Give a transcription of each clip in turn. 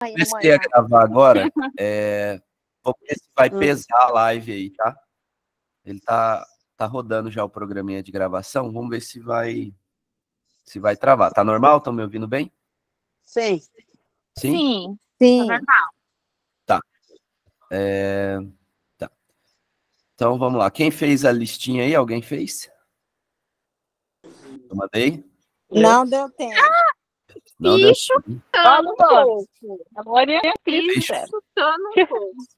Comecei a gravar agora. Vamos ver se vai pesar a live aí, tá? Ele tá rodando já o programinha de gravação. Vamos ver se vai travar. Tá normal? Estão me ouvindo bem? Sim. Sim? Sim. Sim. Tá normal. Tá. Tá. Então vamos lá. Quem fez a listinha aí? Alguém fez? Eu mandei? Não deu tempo. Não deu Bicho, tempo. chutando todos. Glória a Bicho, Cristo. chutando todos.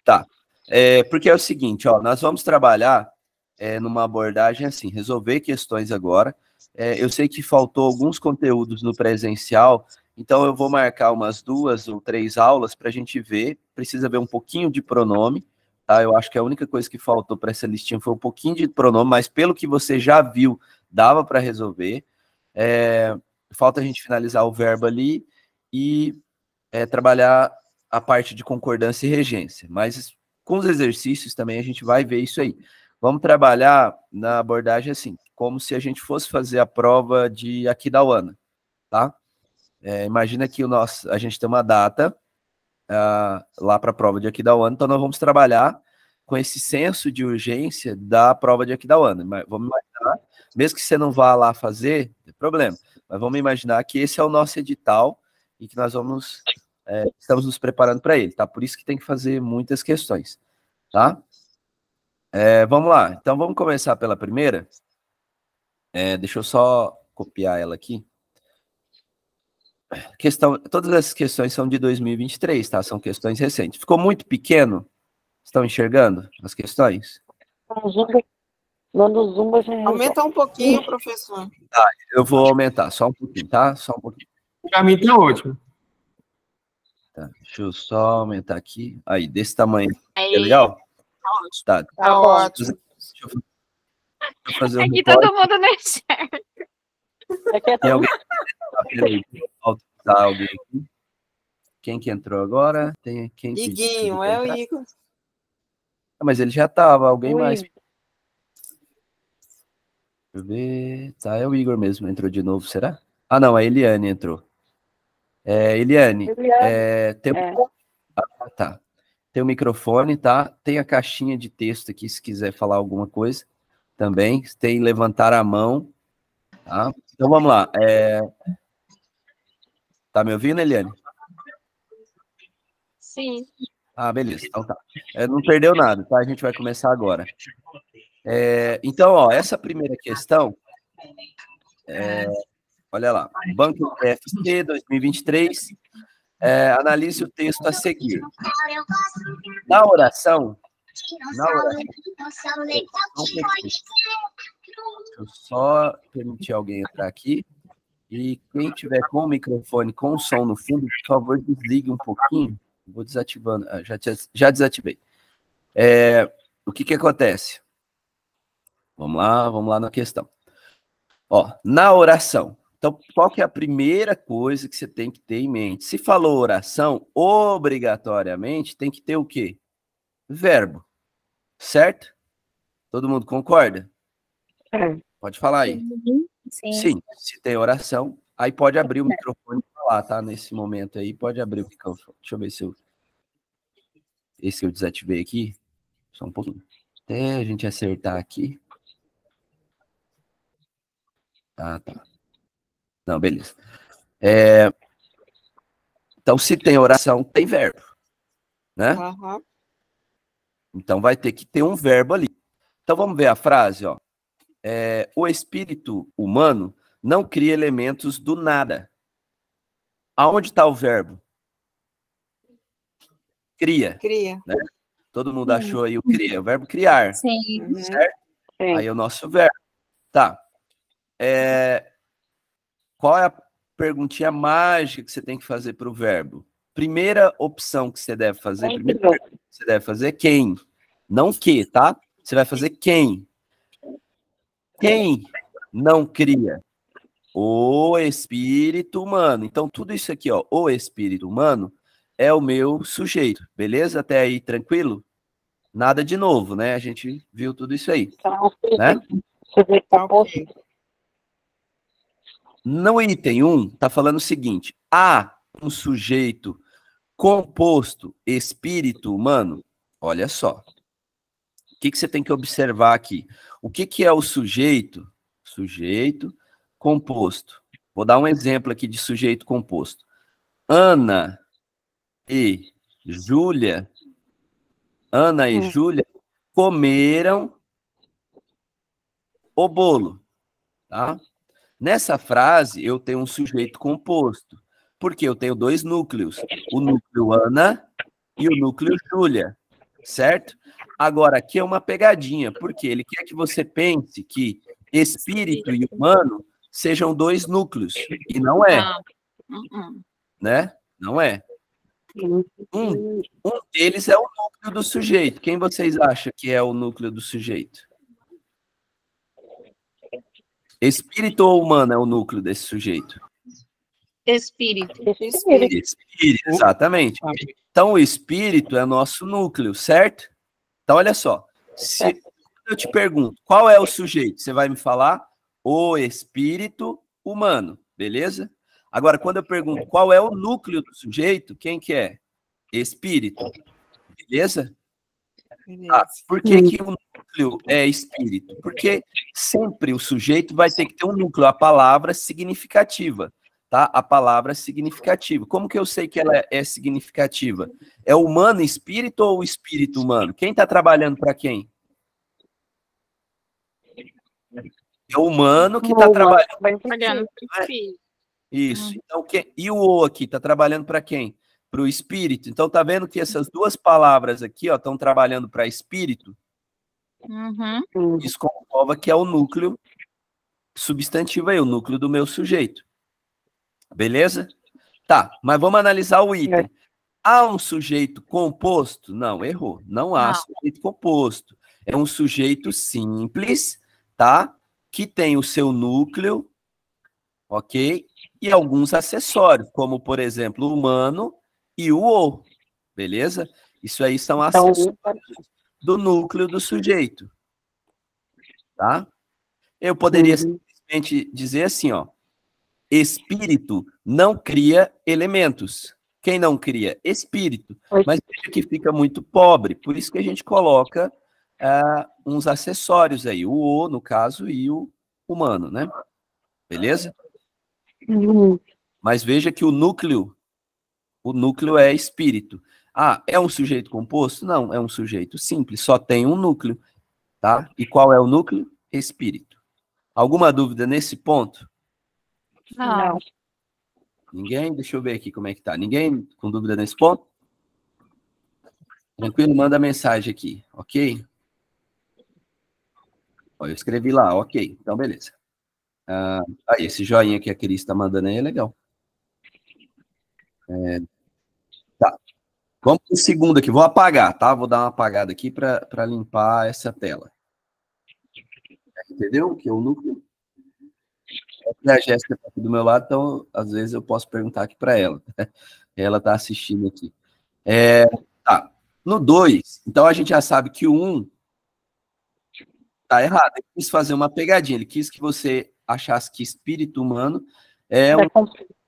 Tá. Porque é o seguinte, ó, nós vamos trabalhar numa abordagem assim, resolver questões agora. Eu sei que faltou alguns conteúdos no presencial, então eu vou marcar umas 2 ou 3 aulas para a gente ver. Precisa ver um pouquinho de pronome, tá? Eu acho que a única coisa que faltou para essa listinha foi um pouquinho de pronome, mas pelo que você já viu, dava para resolver. Falta a gente finalizar o verbo ali e trabalhar a parte de concordância e regência. Mas com os exercícios também a gente vai ver isso aí. Vamos trabalhar na abordagem assim, como se a gente fosse fazer a prova de Aquidauana, tá? Imagina que a gente tem uma data lá para a prova de Aquidauana, então nós vamos trabalhar com esse senso de urgência da prova de Aquidauana. Vamos imaginar, mesmo que você não vá lá fazer, não tem problema, mas vamos imaginar que esse é o nosso edital e que nós estamos nos preparando para ele, tá? Por isso que tem que fazer muitas questões, tá? Vamos lá, então vamos começar pela primeira. Deixa eu só copiar ela aqui. Todas essas questões são de 2023, tá? São questões recentes. Ficou muito pequeno? Estão enxergando as questões? Dando zumba já Aumenta um pouquinho, professor. Tá, eu vou aumentar, só um pouquinho, tá? Só um pouquinho. Pra mim tá ótimo. Tá, deixa eu só aumentar aqui. Aí, desse tamanho. Aí, É legal? Tá. Tá ótimo. Deixa eu fazer um aqui report. todo mundo não enxerga. Tem alguém? Peraí, tá alguém aqui? Quem que entrou agora? Tem quem que Iguinho, pra é o entrar? Igor. Mas ele já tava, alguém Oi. mais. Deixa eu ver. Tá, é o Igor mesmo, entrou de novo, será? Ah, não, a Eliane entrou. Eliane, tem... tá. Tem o microfone, tá? Tem a caixinha de texto aqui, se quiser falar alguma coisa também. Tem levantar a mão, tá? Então vamos lá. Tá me ouvindo, Eliane? Sim. Ah, beleza, então tá. Não perdeu nada, tá? A gente vai começar agora. Então, ó, essa primeira questão, olha lá, Banco FC 2023, analise o texto a seguir. Na oração, deixa eu só permitir alguém entrar aqui. E quem tiver com o microfone com o som no fundo, por favor, desligue um pouquinho. Vou desativando. Já desativei. O que acontece? Vamos lá na questão. Ó, na oração. Então, qual que é a primeira coisa que você tem que ter em mente? Se falou oração, obrigatoriamente tem que ter o quê? Verbo. Certo? Todo mundo concorda? Pode falar aí. Sim, se tem oração, aí pode abrir o microfone e falar, tá? Nesse momento aí, pode abrir o microfone. Deixa eu ver se esse que eu desativei aqui. Só um pouquinho. Até a gente acertar aqui. Tá. Não, beleza. Então, se tem oração, tem verbo, né? Uhum. Então, vai ter que ter um verbo ali. Então, vamos ver a frase, ó. O espírito humano não cria elementos do nada. Aonde está o verbo? Cria. Né? Todo mundo achou aí o cria, o verbo criar. Sim. Certo? Sim. Aí é o nosso verbo. Tá. Qual é a perguntinha mágica que você tem que fazer para o verbo? Primeira opção que você deve fazer, primeira pergunta que você deve fazer é quem. Não que, tá? Você vai fazer quem. Quem não cria? O espírito humano. Então, tudo isso aqui, ó, o espírito humano é o meu sujeito. Beleza? Até aí, tranquilo? Nada de novo, né? A gente viu tudo isso aí. Né? No item 1, tá falando o seguinte. um sujeito composto, espírito humano, olha só. O que você tem que observar aqui? O que é o sujeito? Sujeito composto. Vou dar um exemplo aqui de sujeito composto. Ana e Júlia comeram o bolo, tá? Nessa frase, eu tenho um sujeito composto, porque eu tenho dois núcleos, o núcleo Ana e o núcleo Júlia, certo? Agora, aqui é uma pegadinha, porque ele quer que você pense que espírito e humano sejam dois núcleos, e não é, né? Não é. Um deles é o núcleo do sujeito. Quem vocês acham que é o núcleo do sujeito? Espírito ou humano é o núcleo desse sujeito? Espírito. Espírito, exatamente. Então, o espírito é nosso núcleo, certo? Então, olha só. Se eu te pergunto, qual é o sujeito? Você vai me falar o espírito humano, beleza? Agora, quando eu pergunto qual é o núcleo do sujeito, quem que é? Espírito, beleza? Por que o núcleo é espírito? Porque sempre o sujeito vai ter que ter um núcleo, a palavra significativa, tá? A palavra significativa. Como que eu sei que ela é significativa? É o humano espírito ou o espírito humano? Quem está trabalhando para quem? É o humano que está trabalhando para espírito. Isso. Então, e o O aqui está trabalhando para quem? Para o espírito. Então, tá vendo que essas duas palavras aqui estão trabalhando para espírito? Isso comprova que é o núcleo substantivo aí, o núcleo do meu sujeito. Beleza? Tá, mas vamos analisar o item. Há um sujeito composto? Não, errou. Não há sujeito composto. É um sujeito simples, tá? Que tem o seu núcleo, ok? E alguns acessórios, como, por exemplo, o humano e o O, beleza? Isso aí são acessórios do núcleo do sujeito, tá? Eu poderia simplesmente dizer assim, ó, espírito não cria elementos. Quem não cria? Espírito. Mas veja que fica muito pobre, por isso que a gente coloca uns acessórios aí, o O, no caso, e o humano, né? Beleza? Mas veja que o núcleo é espírito. Ah, é um sujeito composto? Não, é um sujeito simples, só tem um núcleo, tá? E qual é o núcleo? Espírito. Alguma dúvida nesse ponto? Não. Ninguém? Deixa eu ver aqui como é que tá. Ninguém com dúvida nesse ponto? Tranquilo? Manda mensagem aqui, ok? Ó, eu escrevi lá, ok. Então, beleza. Aí, esse joinha que a Cris está mandando aí é legal. Tá. Vamos para o segundo aqui. Vou apagar, tá? Vou dar uma apagada aqui para limpar essa tela. Entendeu? Que é o núcleo. A Jéssica está aqui do meu lado, então, às vezes, eu posso perguntar aqui para ela. Ela está assistindo aqui. Tá. No 2, então a gente já sabe que o 1 tá errado. Ele quis fazer uma pegadinha. Ele quis que você achasse que espírito humano é um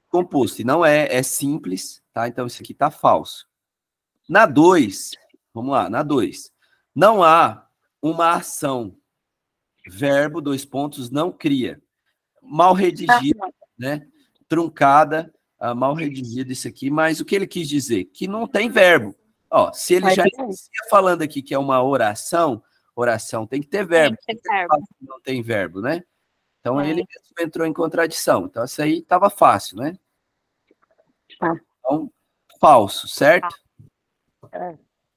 composto. E não é, é simples, tá? Então, isso aqui tá falso. Na 2, vamos lá, na 2. Não há uma ação. Verbo, dois pontos, não cria. Mal redigida, né? Truncada, mal redigida isso aqui, mas o que ele quis dizer? Que não tem verbo. Ó, se ele já inicia falando aqui que é uma oração, oração tem que ter verbo. Não tem verbo, né? Então ele entrou em contradição. Então isso aí estava fácil, né? Então, falso, certo?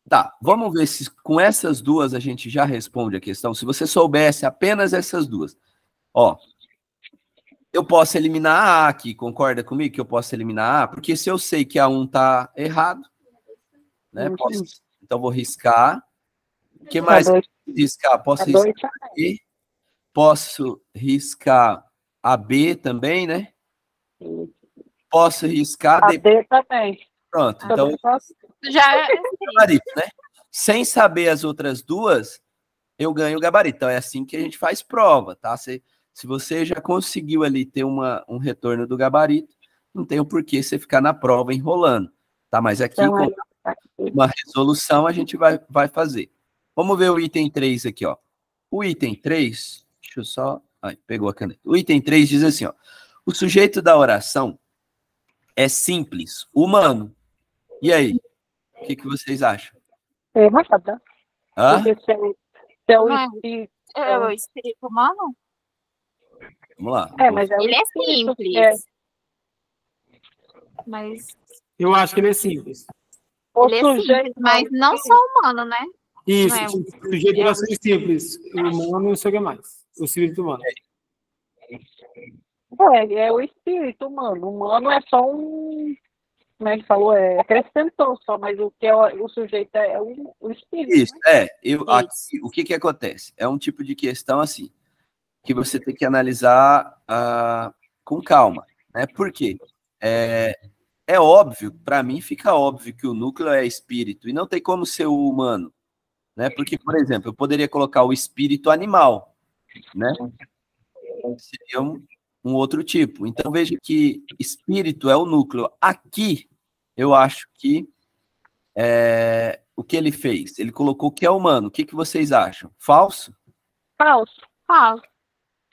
Tá, vamos ver se com essas duas a gente já responde a questão. Se você soubesse apenas essas duas. Ó, eu posso eliminar a A aqui, concorda comigo que eu posso eliminar a A? Porque se eu sei que a 1 tá errado, né? Então vou riscar. O que mais riscar? Posso riscar E. Posso riscar a B também, né? Posso riscar a D também. Pronto, então já gabarito, né? Sem saber as outras duas, eu ganho o gabarito. Então é assim que a gente faz prova, tá? Se você já conseguiu ali ter um retorno do gabarito, não tem o porquê você ficar na prova enrolando, tá? Mas aqui, com uma resolução, a gente vai fazer. Vamos ver o item 3 aqui, ó. O item 3, deixa eu só... Ai, pegou a caneta. O item 3 diz assim, ó. O sujeito da oração é simples, humano. E aí? O que vocês acham? É errada. Hã? Porque se é o Não é. espírito. É o espírito humano? Vamos lá. Mas é o Ele é espírito, simples. Mas Eu acho que ele é simples. O ele é sujeito, simples, mas não só humano, né? Isso, Não é. o sujeito vai ser simples. O humano não sei o que mais. O espírito humano. é o espírito humano. O humano é só um. Como é que falou? Acrescentou só, mas o que é o sujeito é o espírito. Isso, né? aqui, o que acontece? É um tipo de questão assim, que você tem que analisar com calma, né? Por quê? É óbvio, para mim fica óbvio que o núcleo é espírito, e não tem como ser o humano, né? Porque, por exemplo, eu poderia colocar o espírito animal, né? Seria um outro tipo. Então, veja que espírito é o núcleo. Aqui, eu acho que o que ele fez? Ele colocou que é humano. O que vocês acham? Falso? Falso. Falso.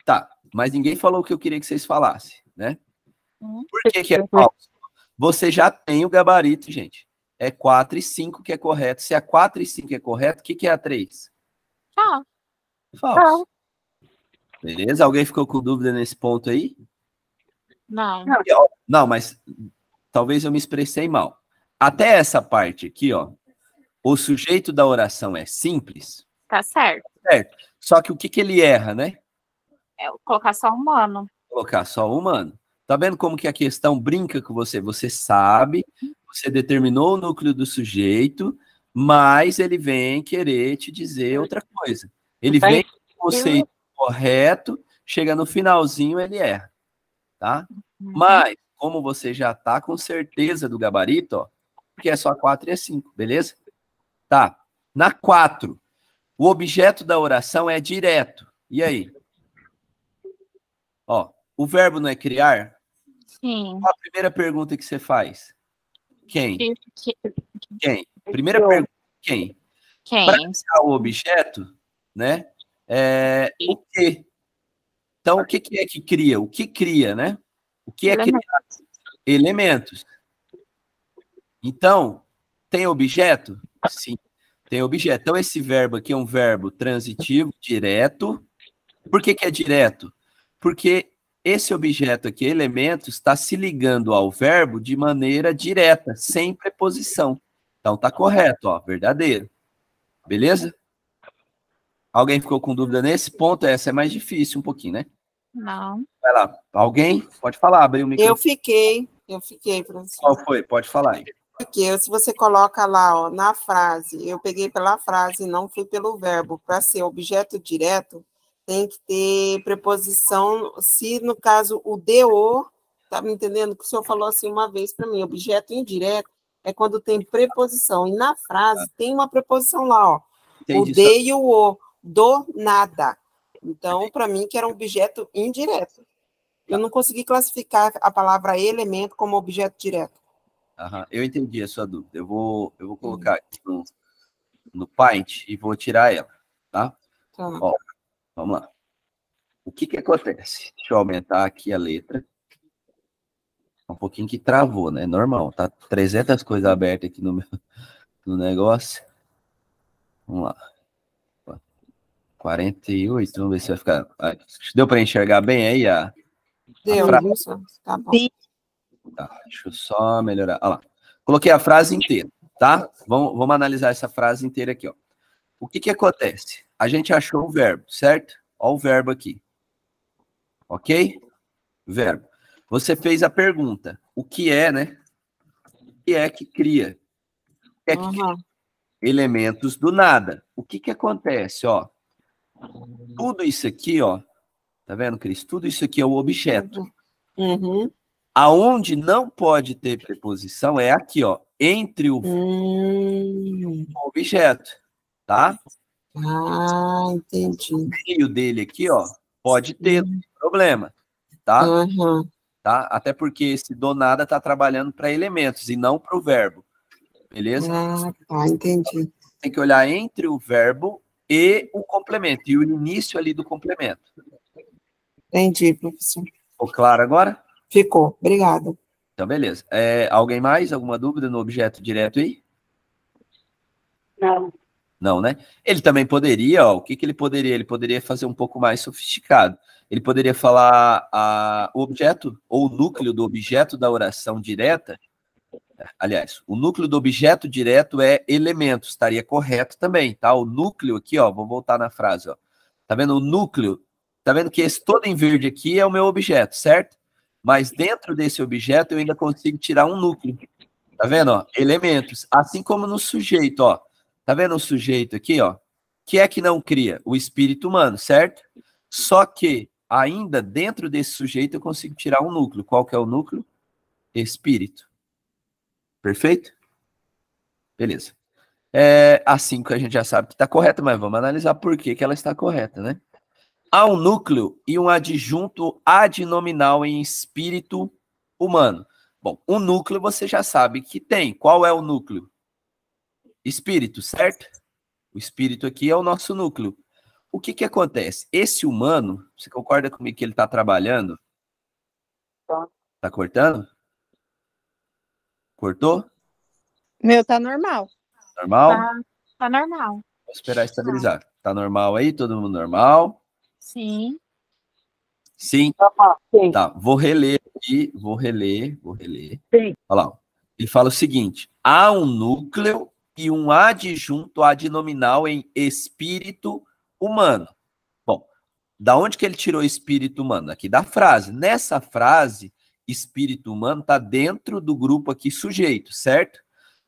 Tá, mas ninguém falou o que eu queria que vocês falassem, né? Por que é falso? Você já tem o gabarito, gente. É 4 e 5 que é correto. Se a 4 e 5 é correto, o que é a 3? Falso. Falso. Beleza? Alguém ficou com dúvida nesse ponto aí? Não. Não, mas talvez eu me expressei mal. Até essa parte aqui, ó. O sujeito da oração é simples. Tá certo. Certo. Só que o que ele erra, né? É colocar só humano. Colocar só humano. Tá vendo como que a questão brinca com você? Você sabe, você determinou o núcleo do sujeito, mas ele vem querer te dizer outra coisa. Ele vem com o conceito correto, chega no finalzinho, ele erra, tá? Mas, como você já tá com certeza do gabarito, ó, porque é só 4 e é 5, beleza? Tá. Na 4, o objeto da oração é direto. E aí? Ó, o verbo não é criar? Sim. Qual a primeira pergunta que você faz? Quem? Quem? Primeira Eu. pergunta, quem? Quem? Para criar o objeto, né? O que? Então, o que é que cria? O que cria, né? O que é criar? Elementos. Então, tem objeto? Sim, tem objeto. Então, esse verbo aqui é um verbo transitivo, direto. Por que é direto? Porque esse objeto aqui, elementos, está se ligando ao verbo de maneira direta, sem preposição. Então, tá correto, ó, verdadeiro. Beleza? Alguém ficou com dúvida nesse ponto? Essa é mais difícil um pouquinho, né? Não. Vai lá. Alguém? Pode falar, abriu o microfone. Eu fiquei, professor. Qual foi? Pode falar aí. Porque se você coloca lá, ó, na frase, eu peguei pela frase, não fui pelo verbo. Para ser objeto direto, tem que ter preposição, se no caso o DO, tá me entendendo? Que o senhor falou assim uma vez para mim, objeto indireto é quando tem preposição. E na frase tem uma preposição lá, ó. Entendi. O D e o O, do nada. Então, para mim, que era um objeto indireto. Eu não consegui classificar a palavra elemento como objeto direto. Aham, eu entendi a sua dúvida. Eu vou colocar aqui no Paint e vou tirar ela, tá? Tá. Ó, vamos lá. O que acontece? Deixa eu aumentar aqui a letra. Um pouquinho que travou, né? Normal, tá 300 coisas abertas aqui no negócio. Vamos lá. 48, vamos ver se vai ficar... Deu para enxergar bem aí a Deu, frase? professor? Tá bom. Tá, deixa eu só melhorar. Olha lá. Coloquei a frase inteira, tá? Vamos analisar essa frase inteira aqui, ó. O que acontece? A gente achou o verbo, certo? Olha o verbo aqui. Ok? Verbo. Você fez a pergunta. O que é, né? O que é que cria? O que é que cria? Elementos do nada. O que acontece, ó? Tudo isso aqui, ó. Tá vendo, Cris? Tudo isso aqui é o objeto. Uhum. Aonde não pode ter preposição é aqui, ó. Entre o objeto, tá? Ah, entendi. O meio dele aqui, ó, pode ter, não tem problema, tá? Uhum. tá? Até porque esse do nada está trabalhando para elementos e não para o verbo, beleza? Ah, tá, entendi. Tem que olhar entre o verbo e o complemento, e o início ali do complemento. Entendi, professor. Ficou claro agora? Ficou, obrigada. Então, beleza. Alguém mais? Alguma dúvida no objeto direto aí? Não. Não, né? Ele também poderia, ó, o que ele poderia? Ele poderia fazer um pouco mais sofisticado. Ele poderia falar o objeto ou o núcleo do objeto da oração direta. Aliás, o núcleo do objeto direto é elementos, estaria correto também, tá? O núcleo aqui, ó, vou voltar na frase, ó. Tá vendo o núcleo? Tá vendo que esse todo em verde aqui é o meu objeto, certo? Mas dentro desse objeto eu ainda consigo tirar um núcleo. Tá vendo, ó? Elementos. Assim como no sujeito, ó. Tá vendo o sujeito aqui, ó? Que é que não cria? O espírito humano, certo? Só que ainda dentro desse sujeito eu consigo tirar um núcleo. Qual que é o núcleo? Espírito. Perfeito? Beleza. Assim que a gente já sabe que está correta, mas vamos analisar por que ela está correta, né? Há um núcleo e um adjunto adnominal em espírito humano. Bom, o núcleo você já sabe que tem. Qual é o núcleo? Espírito, certo? O espírito aqui é o nosso núcleo. O que acontece? Esse humano, você concorda comigo que ele está trabalhando? Tá cortando? Cortou? Meu tá normal. Normal? Tá normal. Vou esperar estabilizar. Tá normal aí? Todo mundo normal? Sim. Sim? Sim. Tá, vou reler aqui. Vou reler. Sim. Olha lá. Ele fala o seguinte: há um núcleo e um adjunto adnominal em espírito humano. Bom, da onde que ele tirou espírito humano? Aqui da frase. Nessa frase, espírito humano está dentro do grupo aqui sujeito, certo?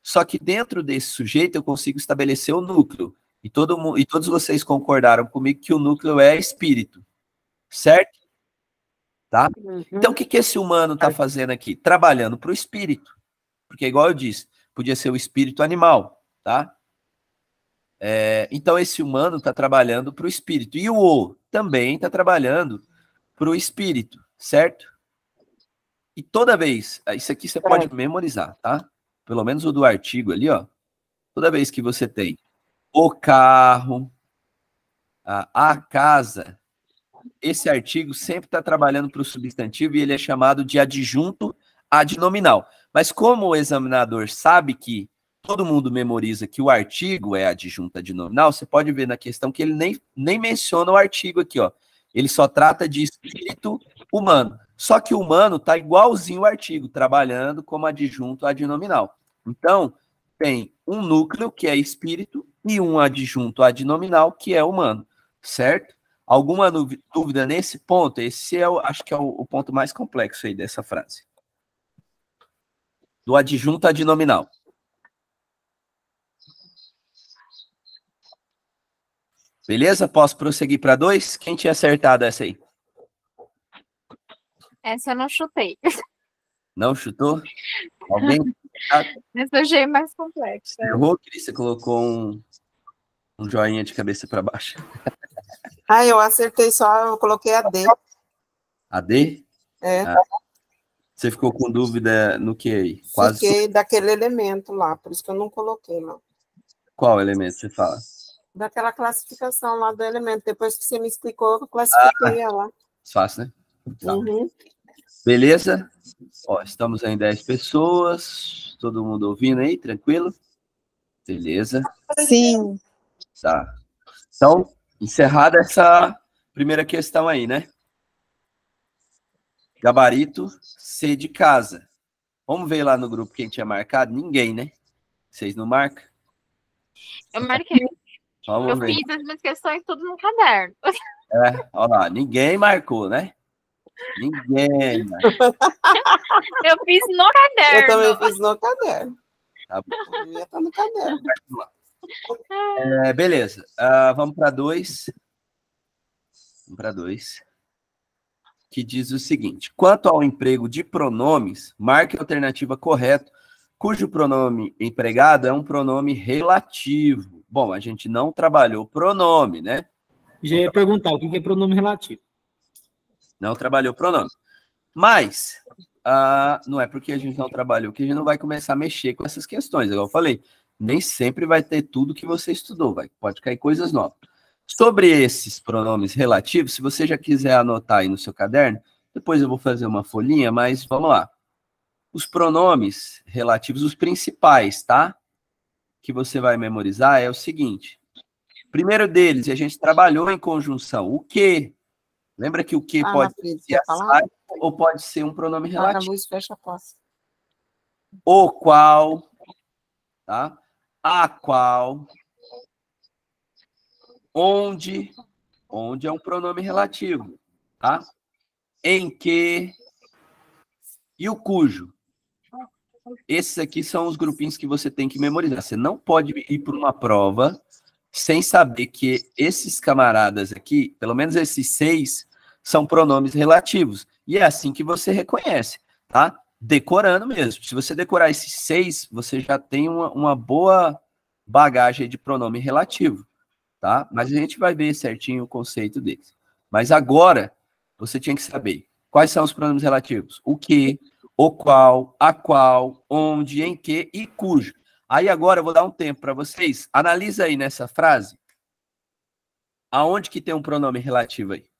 Só que dentro desse sujeito eu consigo estabelecer o núcleo. E todos vocês concordaram comigo que o núcleo é espírito, certo? Tá? Uhum. Então o que esse humano está fazendo aqui? Trabalhando para o espírito. Porque, igual eu disse, podia ser o espírito animal, tá? Então esse humano está trabalhando para o espírito. E o também está trabalhando para o espírito, certo? E toda vez, isso aqui você pode memorizar, tá? Pelo menos o do artigo ali, ó. Toda vez que você tem o carro, a casa, esse artigo sempre está trabalhando para o substantivo e ele é chamado de adjunto adnominal. Mas como o examinador sabe que todo mundo memoriza que o artigo é adjunto adnominal, você pode ver na questão que ele nem menciona o artigo aqui, ó. Ele só trata de espírito humano. Só que o humano está igualzinho o artigo, trabalhando como adjunto adnominal. Então, tem um núcleo, que é espírito, e um adjunto adnominal, que é humano, certo? Alguma dúvida nesse ponto? Esse acho que é o ponto mais complexo aí dessa frase. Do adjunto adnominal. Beleza? Posso prosseguir para 2? Quem tinha acertado essa aí? Essa eu não chutei. Não chutou? Alguém? Essa eu achei mais complexa. Errou, Cris? Você colocou um joinha de cabeça para baixo. Eu acertei só, eu coloquei a D. A D? É. Você ficou com dúvida no que aí? Fiquei daquele elemento lá, por isso que eu não coloquei lá. Qual elemento você fala? Daquela classificação lá do elemento. Depois que você me explicou, eu classifiquei ela. Fácil, né? Tá. Uhum. Beleza? Ó, estamos em 10 pessoas. Todo mundo ouvindo aí, tranquilo? Beleza. Sim. Tá. Então, encerrada essa primeira questão aí, né? Gabarito C de casa. Vamos ver lá no grupo quem tinha marcado? Ninguém, né? Vocês não marcam? Eu marquei. Vamos Eu ver. fiz as minhas questões tudo no caderno. Olha lá, ninguém marcou, né? Ninguém. Eu fiz no caderno. Eu também fiz no caderno. Tá bom. Devia estar no caderno. Beleza. Vamos para 2. Vamos para 2. Que diz o seguinte: quanto ao emprego de pronomes, marque a alternativa correta, cujo pronome empregado é um pronome relativo. Bom, a gente não trabalhou pronome, né? Já ia perguntar o que é pronome relativo. Não trabalhou pronome. Mas não é porque a gente não trabalhou que a gente não vai começar a mexer com essas questões. Igual eu falei, nem sempre vai ter tudo que você estudou, pode cair coisas novas. Sobre esses pronomes relativos, se você já quiser anotar aí no seu caderno, depois eu vou fazer uma folhinha, mas vamos lá. Os pronomes relativos, os principais, tá? Que você vai memorizar é o seguinte. Primeiro deles, e a gente trabalhou em conjunção, o que. Lembra que o que pode ser a ou pode ser um pronome relativo. Luz, fecha a porta. O qual, tá? A qual, onde é um pronome relativo, tá? Em que e o cujo. Esses aqui são os grupinhos que você tem que memorizar. Você não pode ir para uma prova sem saber que esses camaradas aqui, pelo menos esses 6, são pronomes relativos. E é assim que você reconhece, tá? Decorando mesmo. Se você decorar esses 6, você já tem uma boa bagagem de pronome relativo, tá? Mas a gente vai ver certinho o conceito deles. Mas agora, você tinha que saber quais são os pronomes relativos. O que, o qual, a qual, onde, em que e cujo. Aí agora eu vou dar um tempo para vocês. Analisa aí nessa frase. Aonde que tem um pronome relativo aí?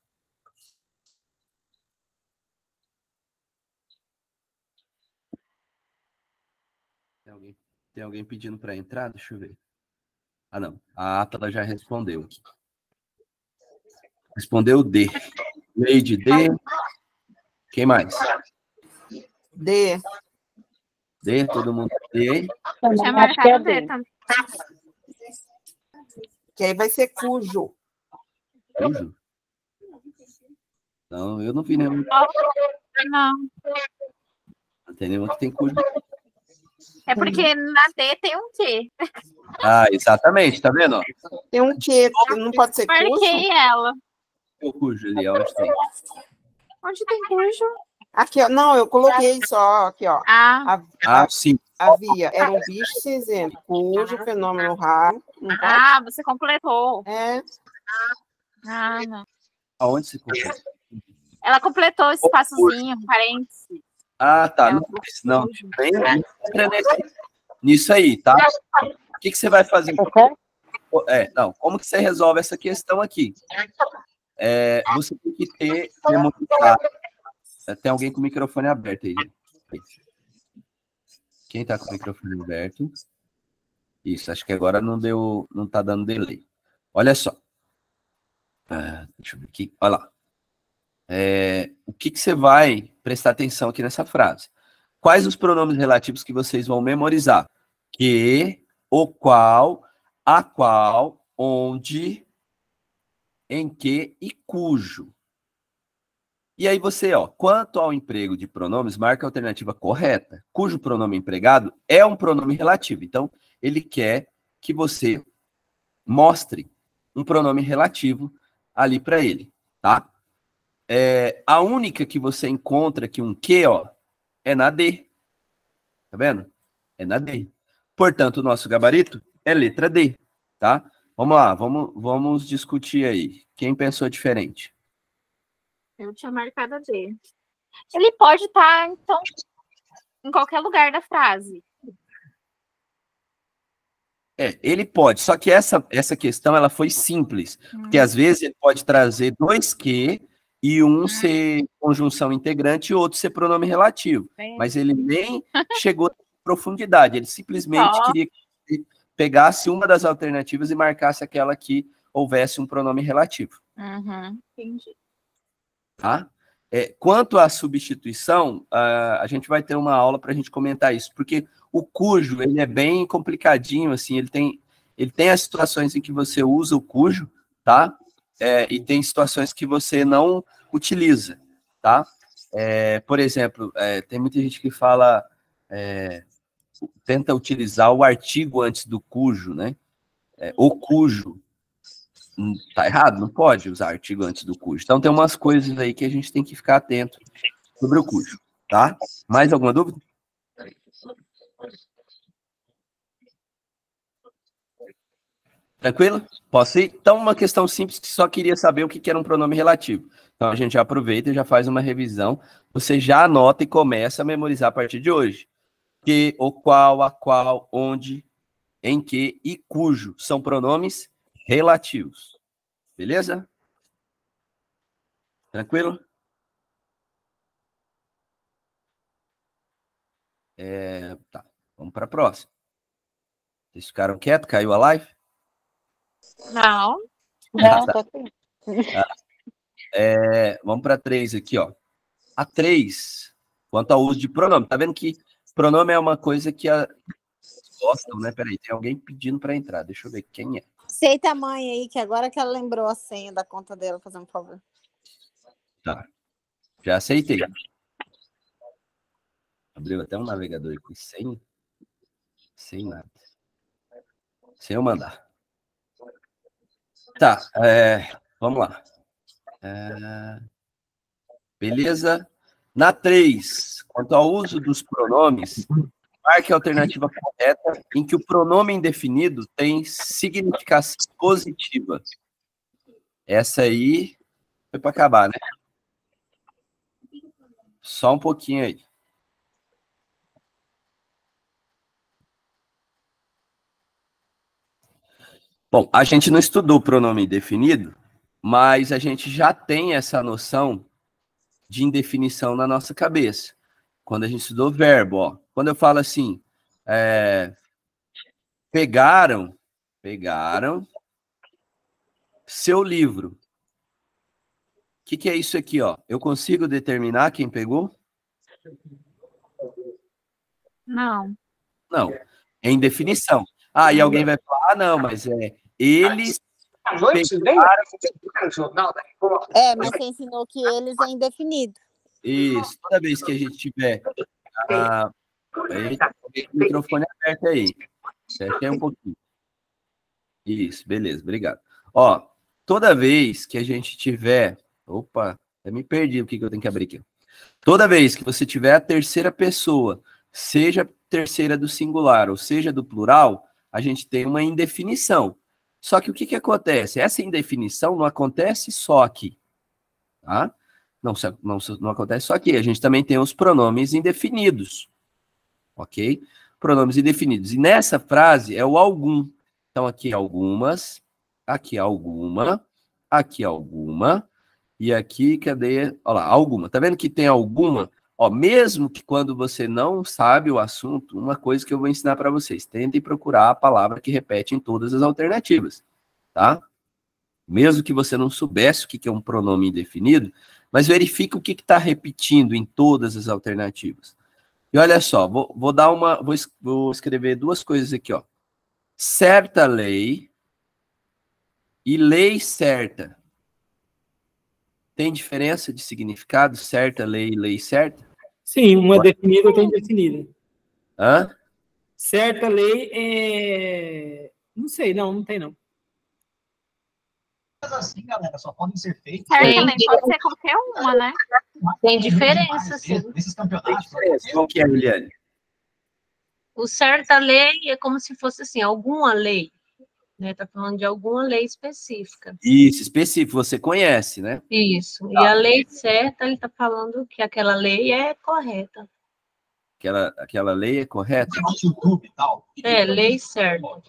Tem alguém pedindo para entrar? Deixa eu ver. Ah, não. A Atala já respondeu. Respondeu D. Leide D. Quem mais? D. D, todo mundo D. Tinha marcado D também. Que aí vai ser cujo. Cujo? Não, eu não vi nenhum. Não. Não tem nenhum que tem cujo. É porque na D tem um Q. Ah, exatamente, tá vendo? Tem um que não pode ser cujo? Marquei ela. O cujo ali, onde tem? Onde tem cujo? Aqui, ó. Não, eu coloquei só aqui, ó. Sim. Havia. Era um bicho cinzento, cujo fenômeno raro. Você completou. É. Não. Aonde se completou? Ela completou esse espaçozinho, parênteses. Tá. Não. Entra nisso aí, tá? O que você vai fazer? Como que você resolve essa questão aqui? Você tem que ter memorizado. Tem alguém com o microfone aberto aí. Quem tá com o microfone aberto? Isso, acho que agora não tá dando delay. Olha só. Deixa eu ver aqui. Olha lá. O que você vai prestar atenção aqui nessa frase? Quais os pronomes relativos que vocês vão memorizar? Que, o qual, a qual, onde, em que e cujo. E aí você, quanto ao emprego de pronomes, marca a alternativa correta, cujo pronome empregado é um pronome relativo. Então, ele quer que você mostre um pronome relativo ali para ele, tá? A única que você encontra aqui um que, é na D. Tá vendo? É na D. Portanto, o nosso gabarito é letra D, tá? Vamos lá, vamos discutir aí. Quem pensou diferente? Eu tinha marcado a D. Ele pode estar, então, em qualquer lugar da frase. Ele pode, só que essa questão ela foi simples, porque às vezes ele pode trazer 2 que e um ser conjunção integrante e outro ser pronome relativo, mas ele nem chegou em profundidade, ele simplesmente queria que você pegasse uma das alternativas e marcasse aquela que houvesse um pronome relativo. Entendi. Tá? Quanto à substituição, a gente vai ter uma aula para a gente comentar isso, porque o cujo ele é bem complicadinho, assim, ele tem as situações em que você usa o cujo, tá? E tem situações que você não utiliza, tá? Por exemplo, tem muita gente que fala, tenta utilizar o artigo antes do cujo, né? O cujo. Tá errado? Não pode usar artigo antes do cujo. Então tem umas coisas aí que a gente tem que ficar atento sobre o cujo, tá? Mais alguma dúvida? Tranquilo? Posso ir? Então, uma questão simples que só queria saber o que era um pronome relativo. Então, a gente já aproveita e já faz uma revisão. Você já anota e começa a memorizar a partir de hoje. Que, o qual, a qual, onde, em que e cujo são pronomes relativos. Beleza? Tranquilo? Tá. Vamos para a próxima. Vocês ficaram quietos? Caiu a live? Não. Não, Tá. tô aqui. Vamos para 3 aqui, ó. A 3, quanto ao uso de pronome. Tá vendo que pronome é uma coisa que gostam, né? Peraí, tem alguém pedindo para entrar. Deixa eu ver quem é. Aceita a mãe aí, que agora que ela lembrou a senha da conta dela, fazendo um favor. Tá. Já aceitei. Abriu até um navegador aqui sem nada. Sem eu mandar. Tá. Vamos lá. Beleza? Na 3, quanto ao uso dos pronomes, marque a alternativa correta em que o pronome indefinido tem significação positiva. Essa aí foi para acabar, né? Só um pouquinho aí. Bom, a gente não estudou pronome indefinido, mas a gente já tem essa noção de indefinição na nossa cabeça. Quando a gente estudou verbo, ó. Quando eu falo assim, pegaram seu livro. O que é isso aqui, ó? Eu consigo determinar quem pegou? Não. Não. É indefinição. E alguém vai falar, não, mas eles pegaram... Mas você ensinou que eles é indefinido. Isso. Toda vez que a gente tiver o microfone aberto aí. Fecha aí um pouquinho. Isso, beleza, obrigado. Ó, toda vez que a gente tiver... Opa, eu me perdi o que eu tenho que abrir aqui. Toda vez que você tiver a terceira pessoa, seja terceira do singular ou seja do plural, a gente tem uma indefinição. Só que o que acontece? Essa indefinição não acontece só aqui. Tá? Não acontece só aqui. A gente também tem os pronomes indefinidos. Ok? Pronomes indefinidos. E nessa frase é o algum. Então, aqui algumas, aqui alguma, aqui alguma, e aqui, cadê? Olha lá, alguma. Tá vendo que tem alguma? Ó, mesmo que quando você não sabe o assunto, uma coisa que eu vou ensinar para vocês, tentem procurar a palavra que repete em todas as alternativas, tá? Mesmo que você não soubesse o que é um pronome indefinido, mas verifique o que está repetindo em todas as alternativas. E olha só, vou escrever duas coisas aqui, ó. Certa lei e lei certa. Tem diferença de significado? Certa lei e lei certa? Sim, uma é definida, outra é indefinida. Hã? Certa lei é... Não sei, não tem não. Mas assim, galera, só podem ser feitos... Certamente pode ser qualquer uma, né? Tem diferença, sim. Nesses Tem campeonatos... diferença. Qual que é, Eliane? O certa lei é como se fosse assim, alguma lei. Né? Tá falando de alguma lei específica. Isso, específico, você conhece, né? Isso. E a lei certa, ele tá falando que aquela lei é correta. Aquela lei é correta? YouTube e tal. Lei certa.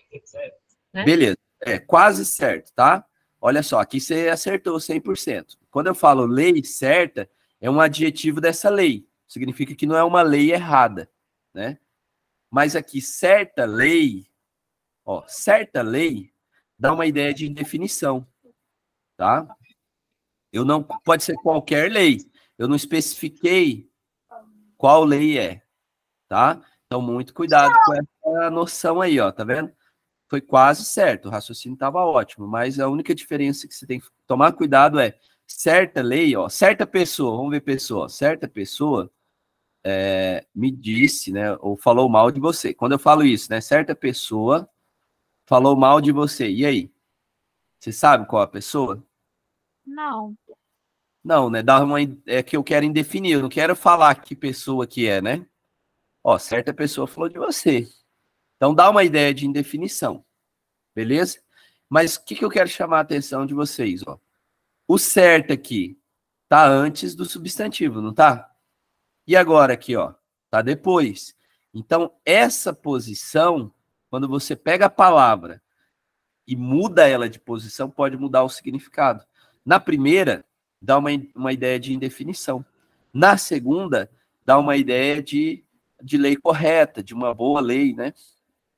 Né? Beleza, quase certo, tá? Olha só, aqui você acertou 100%. Quando eu falo lei certa, é um adjetivo dessa lei. Significa que não é uma lei errada, né? Mas aqui, certa lei, ó, certa lei dá uma ideia de indefinição, tá? Pode ser qualquer lei. Eu não especifiquei qual lei é, tá? Então, muito cuidado com essa noção aí, ó, tá vendo? Foi quase certo, o raciocínio estava ótimo, mas a única diferença que você tem que tomar cuidado é certa lei, ó, certa pessoa, vamos ver pessoa, certa pessoa me disse, né, ou falou mal de você. Quando eu falo isso, né, certa pessoa falou mal de você, e aí? Você sabe qual a pessoa? Não. Não, né, é que eu quero indefinir, eu não quero falar que pessoa que é, né? Ó, certa pessoa falou de você. Então, dá uma ideia de indefinição, beleza? Mas o que eu quero chamar a atenção de vocês? Ó? O certo aqui tá antes do substantivo, não tá? E agora aqui, ó, tá depois. Então, essa posição, quando você pega a palavra e muda ela de posição, pode mudar o significado. Na primeira, dá uma ideia de indefinição. Na segunda, dá uma ideia de lei correta, de uma boa lei, né?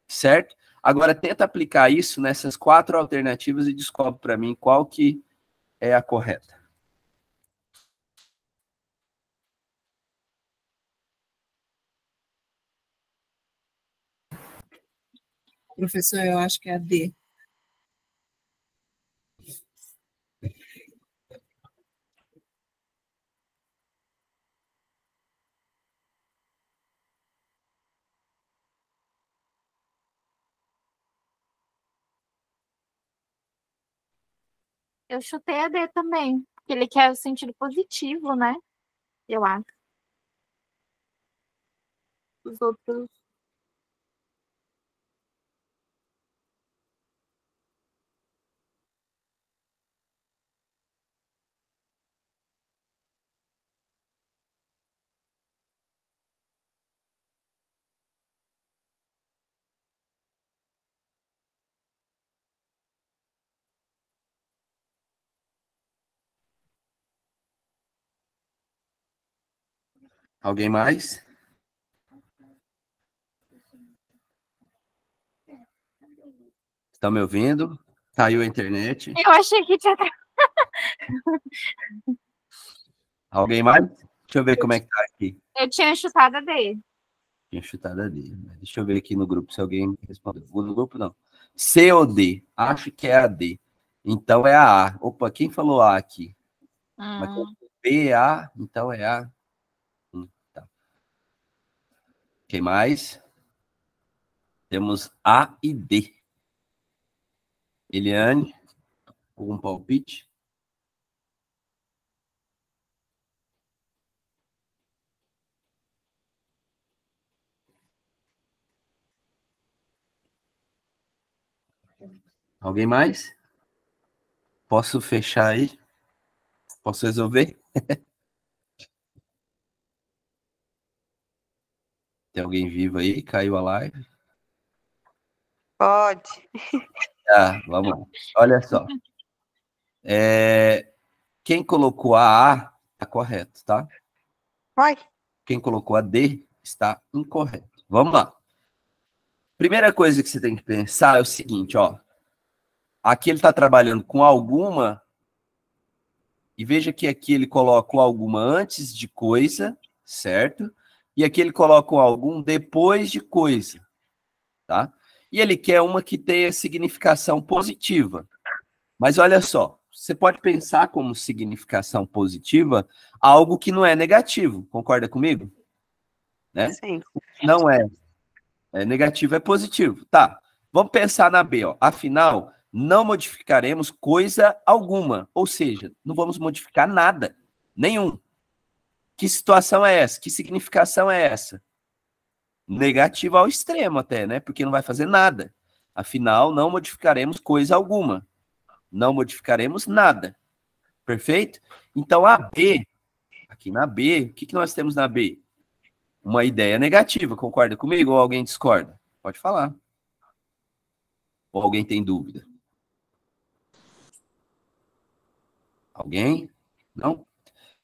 Certo? Agora, tenta aplicar isso nessas 4 alternativas e descobre para mim qual que é a correta. Professor, eu acho que é a D. Eu chutei a D também, porque ele quer o sentido positivo, né? Eu acho. Os outros. Alguém mais? Estão me ouvindo? Caiu a internet. Eu achei que tinha. Alguém mais? Deixa eu ver como é que tá aqui. Eu tinha chutado a D. Tinha chutado a D. Deixa eu ver aqui no grupo se alguém respondeu. No grupo, não. C ou D? Acho que é a D. Então é a A. Opa, quem falou A aqui? Mas B, A, então é A. Tá. Quem mais? Temos A e D. Eliane, algum palpite? Alguém mais? Posso fechar aí? Posso resolver? Tem alguém vivo aí? Caiu a live? Pode. Tá, vamos lá. Olha só. Quem colocou a A está correto, tá? Vai. Quem colocou a D está incorreto. Vamos lá. Primeira coisa que você tem que pensar é o seguinte, ó. Aqui ele está trabalhando com alguma, e veja que aqui ele coloca o alguma antes de coisa, certo? E aqui ele coloca o algum depois de coisa, tá? E ele quer uma que tenha significação positiva. Mas olha só, você pode pensar como significação positiva algo que não é negativo, concorda comigo? Né? Sim. Não é. Negativo é positivo. Tá, vamos pensar na B, ó. Afinal, não modificaremos coisa alguma, ou seja, não vamos modificar nada, nenhum. Que situação é essa? Que significação é essa? Negativa ao extremo até, né? Porque não vai fazer nada. Afinal, não modificaremos coisa alguma. Não modificaremos nada. Perfeito? Então, a B, aqui na B, o que nós temos na B? Uma ideia negativa, concorda comigo ou alguém discorda? Pode falar. Ou alguém tem dúvida? Alguém? Não?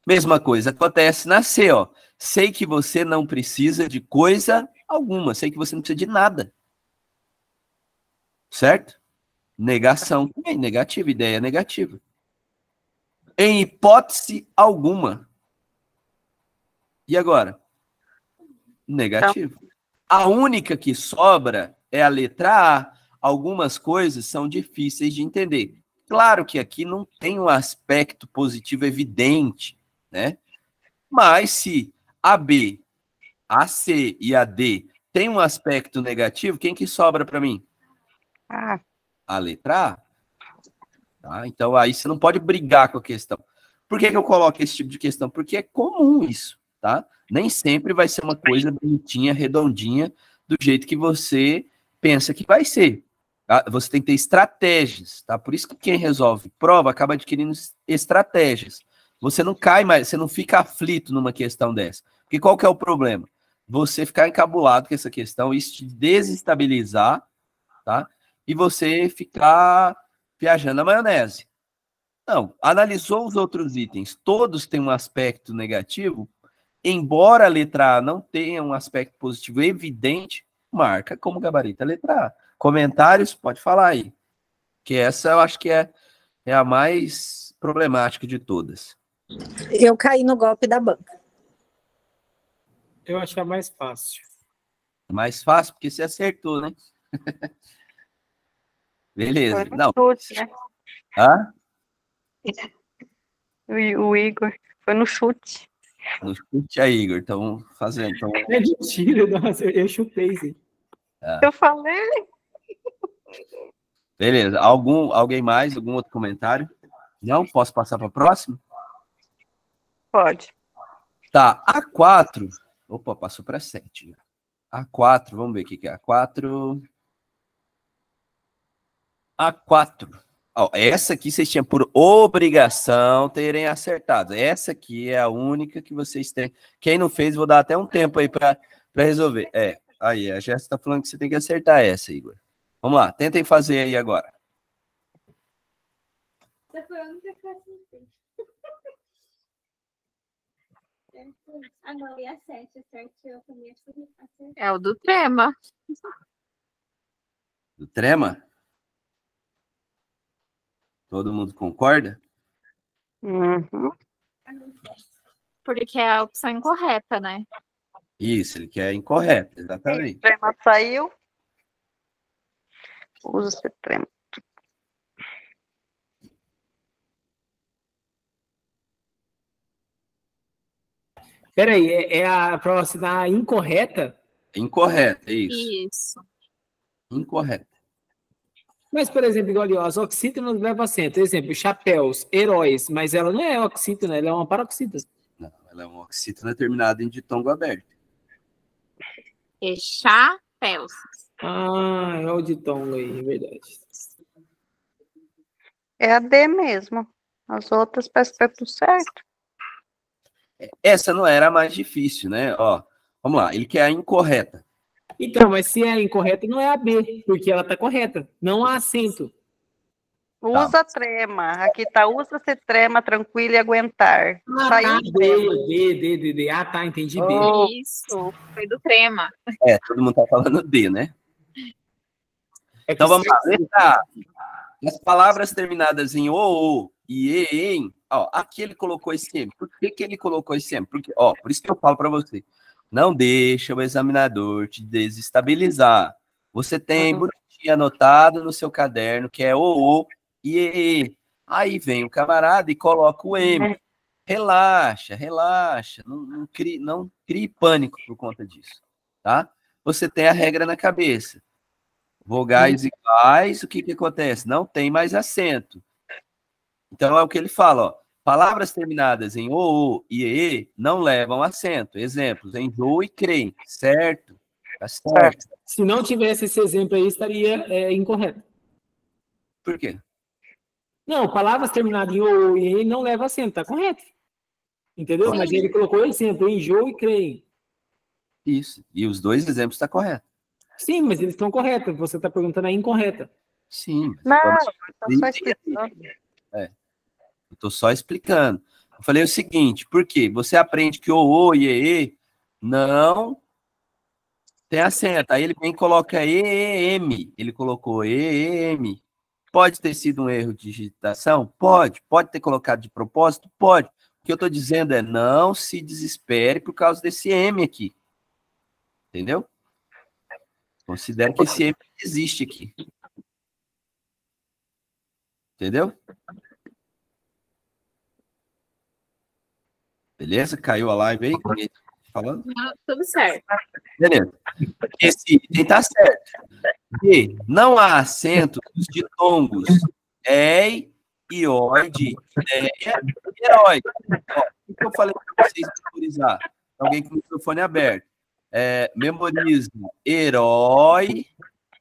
Mesma coisa acontece na C, ó. Sei que você não precisa de coisa alguma, sei que você não precisa de nada. Certo? Negação também, negativa, ideia negativa. Em hipótese alguma. E agora? Negativo. A única que sobra é a letra A. Algumas coisas são difíceis de entender. Claro que aqui não tem um aspecto positivo evidente, né? Mas se a B, a C e a D tem um aspecto negativo, quem que sobra para mim? A letra A. Tá? Então aí você não pode brigar com a questão. Por que eu coloco esse tipo de questão? Porque é comum isso, tá? Nem sempre vai ser uma coisa bonitinha, redondinha, do jeito que você pensa que vai ser. Você tem que ter estratégias, tá? Por isso que quem resolve prova acaba adquirindo estratégias. Você não cai mais, você não fica aflito numa questão dessa. Porque qual que é o problema? Você ficar encabulado com essa questão, isso te desestabilizar, tá? E você ficar viajando na maionese. Não, analisou os outros itens, todos têm um aspecto negativo, embora a letra A não tenha um aspecto positivo evidente, marca como gabarito a letra A. Comentários, pode falar aí. Que essa eu acho que é a mais problemática de todas. Eu caí no golpe da banca. Eu acho que é mais fácil. Mais fácil, porque você acertou, né? Beleza. Foi no Não. chute, né? Hã? O Igor foi no chute. No chute aí, Igor. Então, fazendo. Então... É mentira, nossa, eu chutei, sim. Eu falei. Beleza. Alguém mais? Algum outro comentário? Não? Posso passar para a próxima? Pode. Tá. A4. Opa, passou para 7. A4, vamos ver o que é A4. A4. Ó, essa aqui vocês tinham por obrigação terem acertado. Essa aqui é a única que vocês têm. Quem não fez, vou dar até um tempo aí para resolver. Aí, a Jéssica está falando que você tem que acertar essa, Igor. Vamos lá, tentem fazer aí agora. Essa foi a única que eu acertei. Agora, e a 7? A 7 eu também acertei. É o do Trema. Do Trema? Todo mundo concorda? Uhum. Porque é a opção incorreta, né? Isso, ele quer incorreto, exatamente. O trema saiu. Usa esse trema. Peraí, é a próxima incorreta? Incorreto, é isso. Isso. Incorreto. Mas, por exemplo, igual ali, ó, as oxítonas levam acento. Exemplo, chapéus, heróis, mas ela não é oxítona, ela é uma paroxítona. Não, ela é uma oxítona terminada em ditongo aberto. E chapéus. Ah, é o ditongo aí, é verdade. É a D mesmo. As outras parece que tá tudo certo. Essa não era a mais difícil, né? Ó, vamos lá, ele quer a incorreta. Então, mas se é incorreta, não é a B, porque ela tá correta. Não há acento. Usa trema. Aqui tá, usa-se trema tranquilo e aguentar. Ah, Saiu tá, o trema. D. Ah, tá, entendi D. Isso, foi do Trema. Todo mundo tá falando D, né? É que Então vamos lá, certo- letra A. As palavras terminadas em o e em, ó, aqui ele colocou esse M. Por que ele colocou esse M? Porque, ó, por isso que eu falo para você, não deixa o examinador te desestabilizar. Você tem bonitinho anotado no seu caderno que é o e e. Aí vem o camarada e coloca o M. Relaxa, relaxa, não crie pânico por conta disso, tá? Você tem a regra na cabeça. Vogais iguais, o que acontece? Não tem mais acento. Então, é o que ele fala, ó. Palavras terminadas em o e e não levam acento. Exemplos, enjoo e creem, certo? Tá certo. Se não tivesse esse exemplo aí, estaria incorreto. Por quê? Não, palavras terminadas em o e em não leva acento, tá correto. Entendeu? Mas ele colocou exemplo, enjoo e creem. Isso. E os dois exemplos estão corretos. Sim, mas eles estão corretos. Você está perguntando a incorreta. Sim. Não, eu tô só explicando. Eu tô só explicando. Eu falei o seguinte, por quê? Você aprende que o e e não tem acento. Aí ele vem e coloca EM. Ele colocou EM. Pode ter sido um erro de digitação? Pode. Pode ter colocado de propósito? Pode. O que eu estou dizendo é não se desespere por causa desse M aqui. Entendeu? Considere que esse M existe aqui. Entendeu? Beleza? Caiu a live aí? Ninguém tá falando? Tudo certo. Beleza. Esse item tá certo. E não há acento dos ditongos ei, ioide, ideia e herói. Ó, o que eu falei para vocês memorizar? Alguém com o microfone aberto. Memoriza herói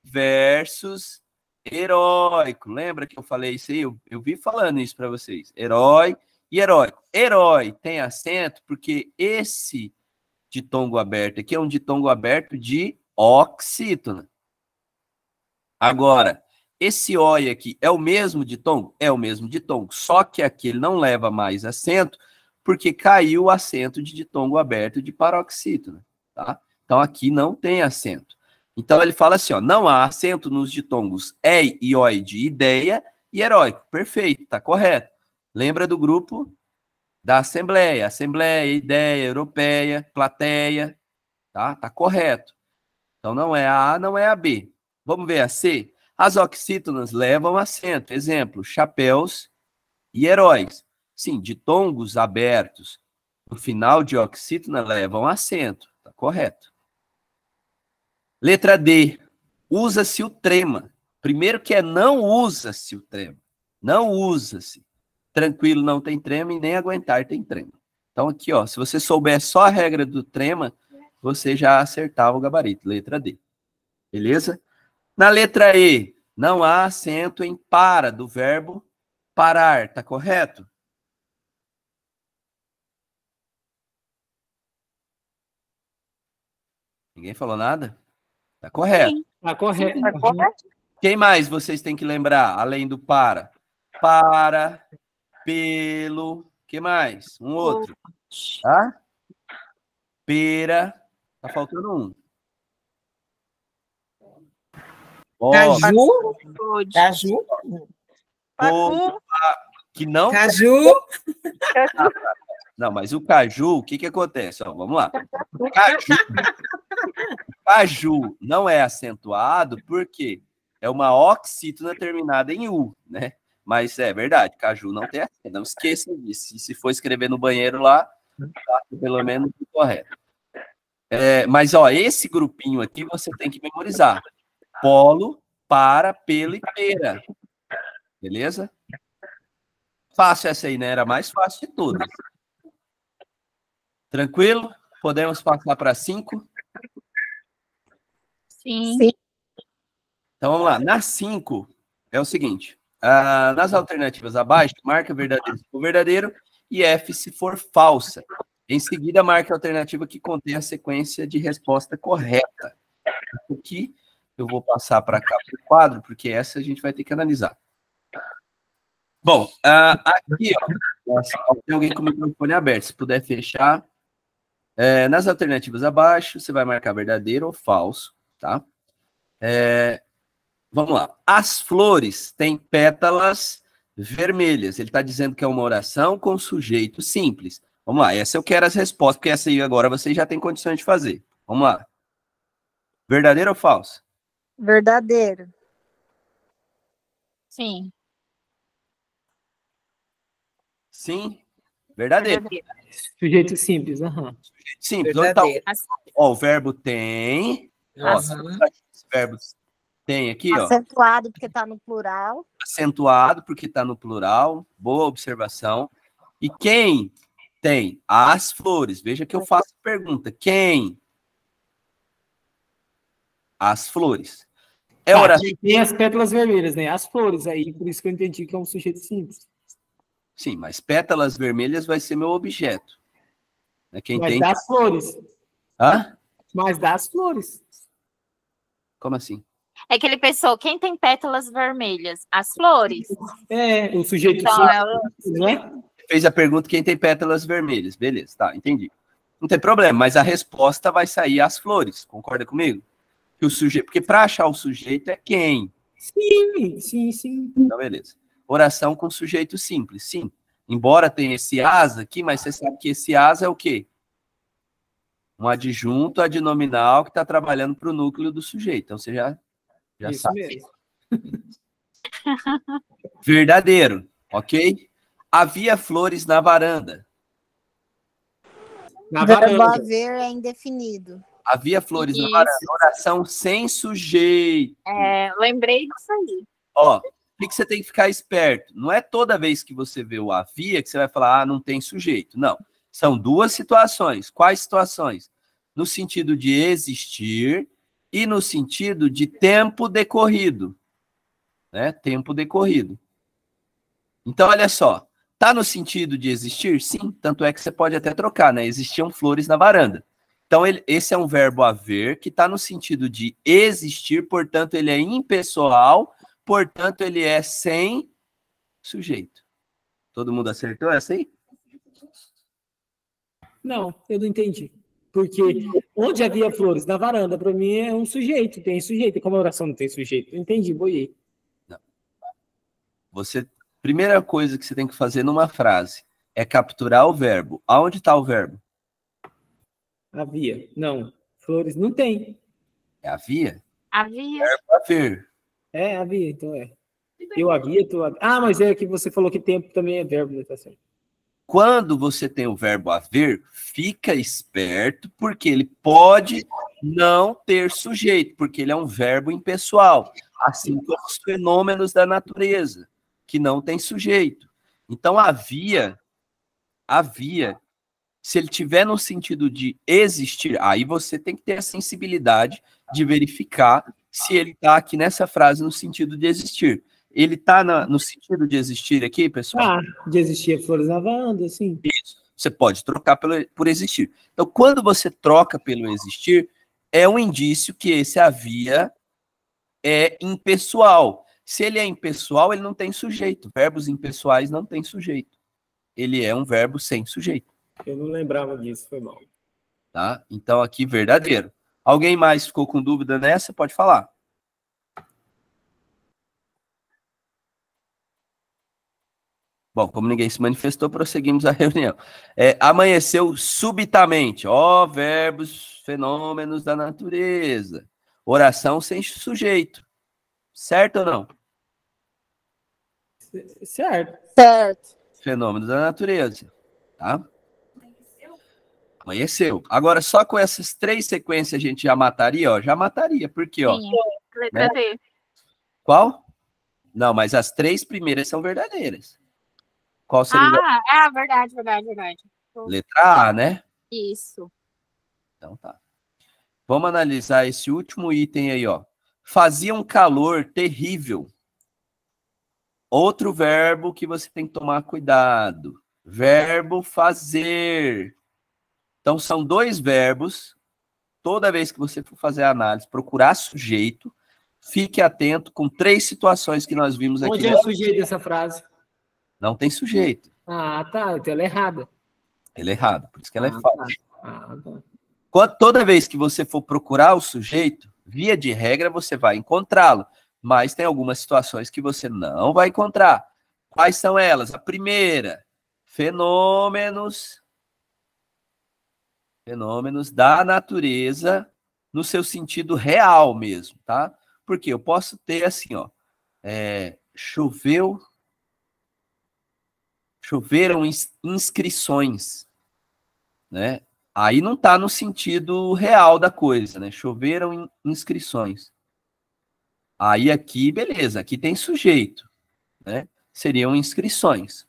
versus heróico. Lembra que eu falei isso aí? Eu vi falando isso para vocês. Herói e heróico. Herói tem acento porque esse ditongo aberto aqui é um ditongo aberto de oxítona. Agora, esse oi aqui é o mesmo ditongo? É o mesmo ditongo, só que aqui ele não leva mais acento porque caiu o acento de ditongo aberto de paroxítona, tá? Então aqui não tem acento. Então ele fala assim, ó, não há acento nos ditongos ei e oi de ideia e heróico. Perfeito, tá correto. Lembra do grupo da Assembleia, ideia, europeia, plateia, tá? Tá correto. Então não é a A, não é a B. Vamos ver a C? As oxítonas levam acento. Exemplo, chapéus e heróis. Sim, ditongos abertos no final de oxítona levam acento. Tá correto. Letra D. Usa-se o trema. Primeiro que é não usa-se o trema. Não usa-se. Tranquilo não tem trema e nem aguentar tem trema. Então aqui, ó, se você souber só a regra do trema, você já acertava o gabarito. Letra D. Beleza? Na letra E, não há acento em para do verbo parar. Tá correto? Ninguém falou nada? Tá correto. Tá correto. Tá correto? Quem mais vocês têm que lembrar, além do para? Para, pelo, que mais? Um outro. Tá? Pera. Tá faltando um. Ó, Caju. Caju. todo, que não... Caju. Não, mas o caju, o que que acontece? Ó, vamos lá. Caju não é acentuado porque é uma oxítona terminada em U, né? Mas é verdade, caju não tem acento. Não esqueçam disso. Se for escrever no banheiro lá, tá pelo menos correto. Mas, ó, esse grupinho aqui você tem que memorizar. Polo, para, pelo e pera. Beleza? Fácil essa aí, né? Era a mais fácil de todas. Tranquilo? Podemos passar para 5? Sim. Então, vamos lá. Na 5, é o seguinte. Nas alternativas abaixo, marca verdadeiro se for verdadeiro e F se for falsa. Em seguida, marque a alternativa que contém a sequência de resposta correta. Aqui, eu vou passar para cá para o quadro, porque essa a gente vai ter que analisar. Bom, aqui, ó, nossa, tem alguém com o microfone aberto. Se puder fechar. Nas alternativas abaixo, você vai marcar verdadeiro ou falso, tá? Vamos lá. As flores têm pétalas vermelhas. Ele está dizendo que é uma oração com sujeito simples. Vamos lá, essa eu quero as respostas, porque essa aí agora você já tem condições de fazer. Vamos lá. Verdadeiro ou falso? Verdadeiro. Sim. Sim. Verdadeiro. Sujeito simples, aham. Simples. Então, ó, o verbo tem. Ó, Aham. os verbos tem aqui, ó. Acentuado porque tá no plural. Acentuado porque está no plural. Boa observação. E quem tem as flores? Veja que eu faço a pergunta. Quem? As flores. É oração. Tem as pétalas vermelhas, né? As flores aí, por isso que eu entendi que é um sujeito simples. Sim, mas pétalas vermelhas vai ser meu objeto. Quem Mas tem... das flores. Hã? Mas das flores. Como assim? É que ele pensou, quem tem pétalas vermelhas? As flores. O sujeito Então, simples, né? Fez a pergunta quem tem pétalas vermelhas. Beleza, tá, entendi. Não tem problema, mas a resposta vai sair as flores. Concorda comigo? Que o sujeito, porque para achar o sujeito é quem? Sim. Então, beleza. Oração com sujeito simples, sim. Embora tenha esse as aqui, mas você sabe que esse as é o quê? Um adjunto adnominal que está trabalhando para o núcleo do sujeito. Então, você já Isso sabe. mesmo. Verdadeiro, ok? Havia flores na varanda. Na Verbo varanda. haver é indefinido. Havia flores na Isso. varanda. Oração sem sujeito. Lembrei disso aí. Ó, o que você tem que ficar esperto? Não é toda vez que você vê o havia que você vai falar, não tem sujeito. Não. São duas situações. Quais situações? No sentido de existir e no sentido de tempo decorrido. né? Tempo decorrido. Então, olha só. Tá no sentido de existir? Sim. Tanto é que você pode até trocar, né? Existiam flores na varanda. Então, esse é um verbo haver que está no sentido de existir, portanto, ele é impessoal, portanto, ele é sem sujeito. Todo mundo acertou essa aí? Não, eu não entendi. Porque onde havia flores? Na varanda, para mim é um sujeito, tem sujeito. E como a oração não tem sujeito? Eu entendi, boiei. Não. Primeira coisa que você tem que fazer numa frase é capturar o verbo. Aonde está o verbo? Havia. Não. Flores não tem. É havia? Havia. Verbo haver. É, havia, então é. Eu havia, tu havia. Ah, mas é que você falou que tempo também é verbo, né? Tá certo. Quando você tem o verbo haver, fica esperto, porque ele pode não ter sujeito, porque ele é um verbo impessoal, assim como os fenômenos da natureza, que não tem sujeito. Então, havia, se ele tiver no sentido de existir, aí você tem que ter a sensibilidade de verificar se ele está aqui nessa frase no sentido de existir. Ele está no sentido de existir aqui, pessoal? Ah, de existir flores na varanda, sim. Isso. Você pode trocar por existir. Então, quando você troca pelo existir, é um indício que esse havia é impessoal. Se ele é impessoal, ele não tem sujeito. Verbos impessoais não têm sujeito. Ele é um verbo sem sujeito. Eu não lembrava disso, foi mal. Tá? Então, aqui, verdadeiro. Alguém mais ficou com dúvida nessa? Pode falar. Bom, como ninguém se manifestou, prosseguimos a reunião. Amanheceu subitamente. Ó, verbos, fenômenos da natureza. Oração sem sujeito. Certo ou não? Certo. Certo. Fenômenos da natureza. Tá? Amanheceu. Agora, só com essas 3 sequências a gente já mataria, ó. Já mataria. Por quê, ó? Sim, letra D. Qual? Não, mas as 3 primeiras são verdadeiras. Qual seria? Verdade. Letra A, né? Isso. Então tá. Vamos analisar esse último item aí, ó. Fazia um calor terrível. Outro verbo que você tem que tomar cuidado. Verbo fazer. Então são 2 verbos. Toda vez que você for fazer a análise, procurar sujeito, fique atento com 3 situações que nós vimos aqui. Onde é o sujeito dessa frase? Não tem sujeito. Ah, tá. Então ela é errada. Ela é errada, por isso que ela é falsa. Tá. Toda vez que você for procurar o sujeito, via de regra, você vai encontrá-lo. Mas tem algumas situações que você não vai encontrar. Quais são elas? A primeira, fenômenos da natureza no seu sentido real mesmo, tá? Porque eu posso ter assim, ó, choveram inscrições, né? Aí não está no sentido real da coisa, né? Choveram inscrições. Aí aqui, beleza, aqui tem sujeito, né? Seriam inscrições,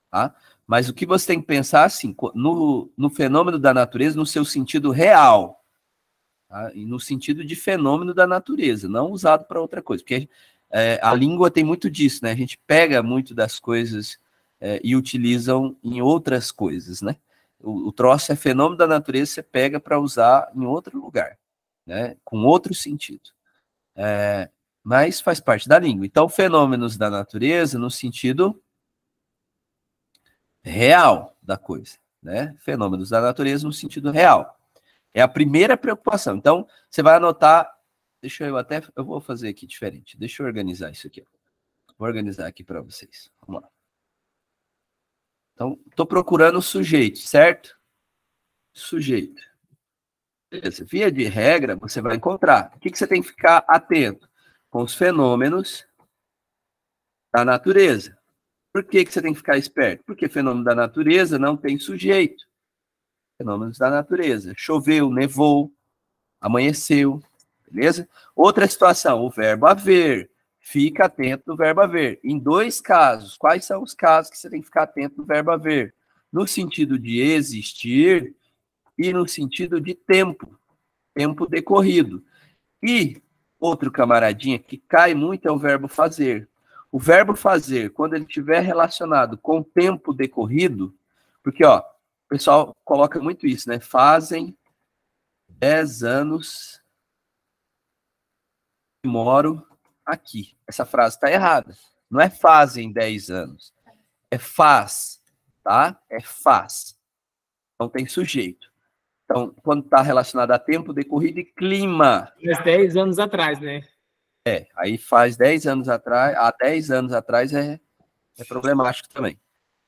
tá? Mas o que você tem que pensar, assim, no fenômeno da natureza, no seu sentido real, tá? E no sentido de fenômeno da natureza, não usado para outra coisa, porque a língua tem muito disso, né? A gente pega muito das coisas e utilizam em outras coisas, né? O troço é fenômeno da natureza, você pega para usar em outro lugar, né? Com outro sentido. Mas faz parte da língua. Então, fenômenos da natureza no sentido real da coisa, né? Fenômenos da natureza no sentido real. É a primeira preocupação. Então, você vai anotar. Eu vou fazer aqui diferente. Deixa eu organizar isso aqui. Vou organizar aqui para vocês. Vamos lá. Então, estou procurando o sujeito, certo? Sujeito. Beleza. Via de regra, você vai encontrar. O que você tem que ficar atento? Com os fenômenos da natureza. Por que você tem que ficar esperto? Porque fenômeno da natureza não tem sujeito. Fenômenos da natureza. Choveu, nevou, amanheceu. Beleza? Outra situação, o verbo haver. Fica atento no verbo haver. Em 2 casos, quais são os casos que você tem que ficar atento no verbo haver? No sentido de existir e no sentido de tempo decorrido. E Outro camaradinha que cai muito é o verbo fazer. O verbo fazer, quando ele estiver relacionado com o tempo decorrido, porque, ó, o pessoal coloca muito isso, né? Fazem 10 anos que moro aqui. Essa frase está errada. Não é fazem 10 anos. É faz, tá? É faz. Não tem sujeito. Então, quando está relacionado a tempo decorrido e clima. Mas 10 anos atrás, né? Aí faz 10 anos atrás, há 10 anos atrás é problemático também.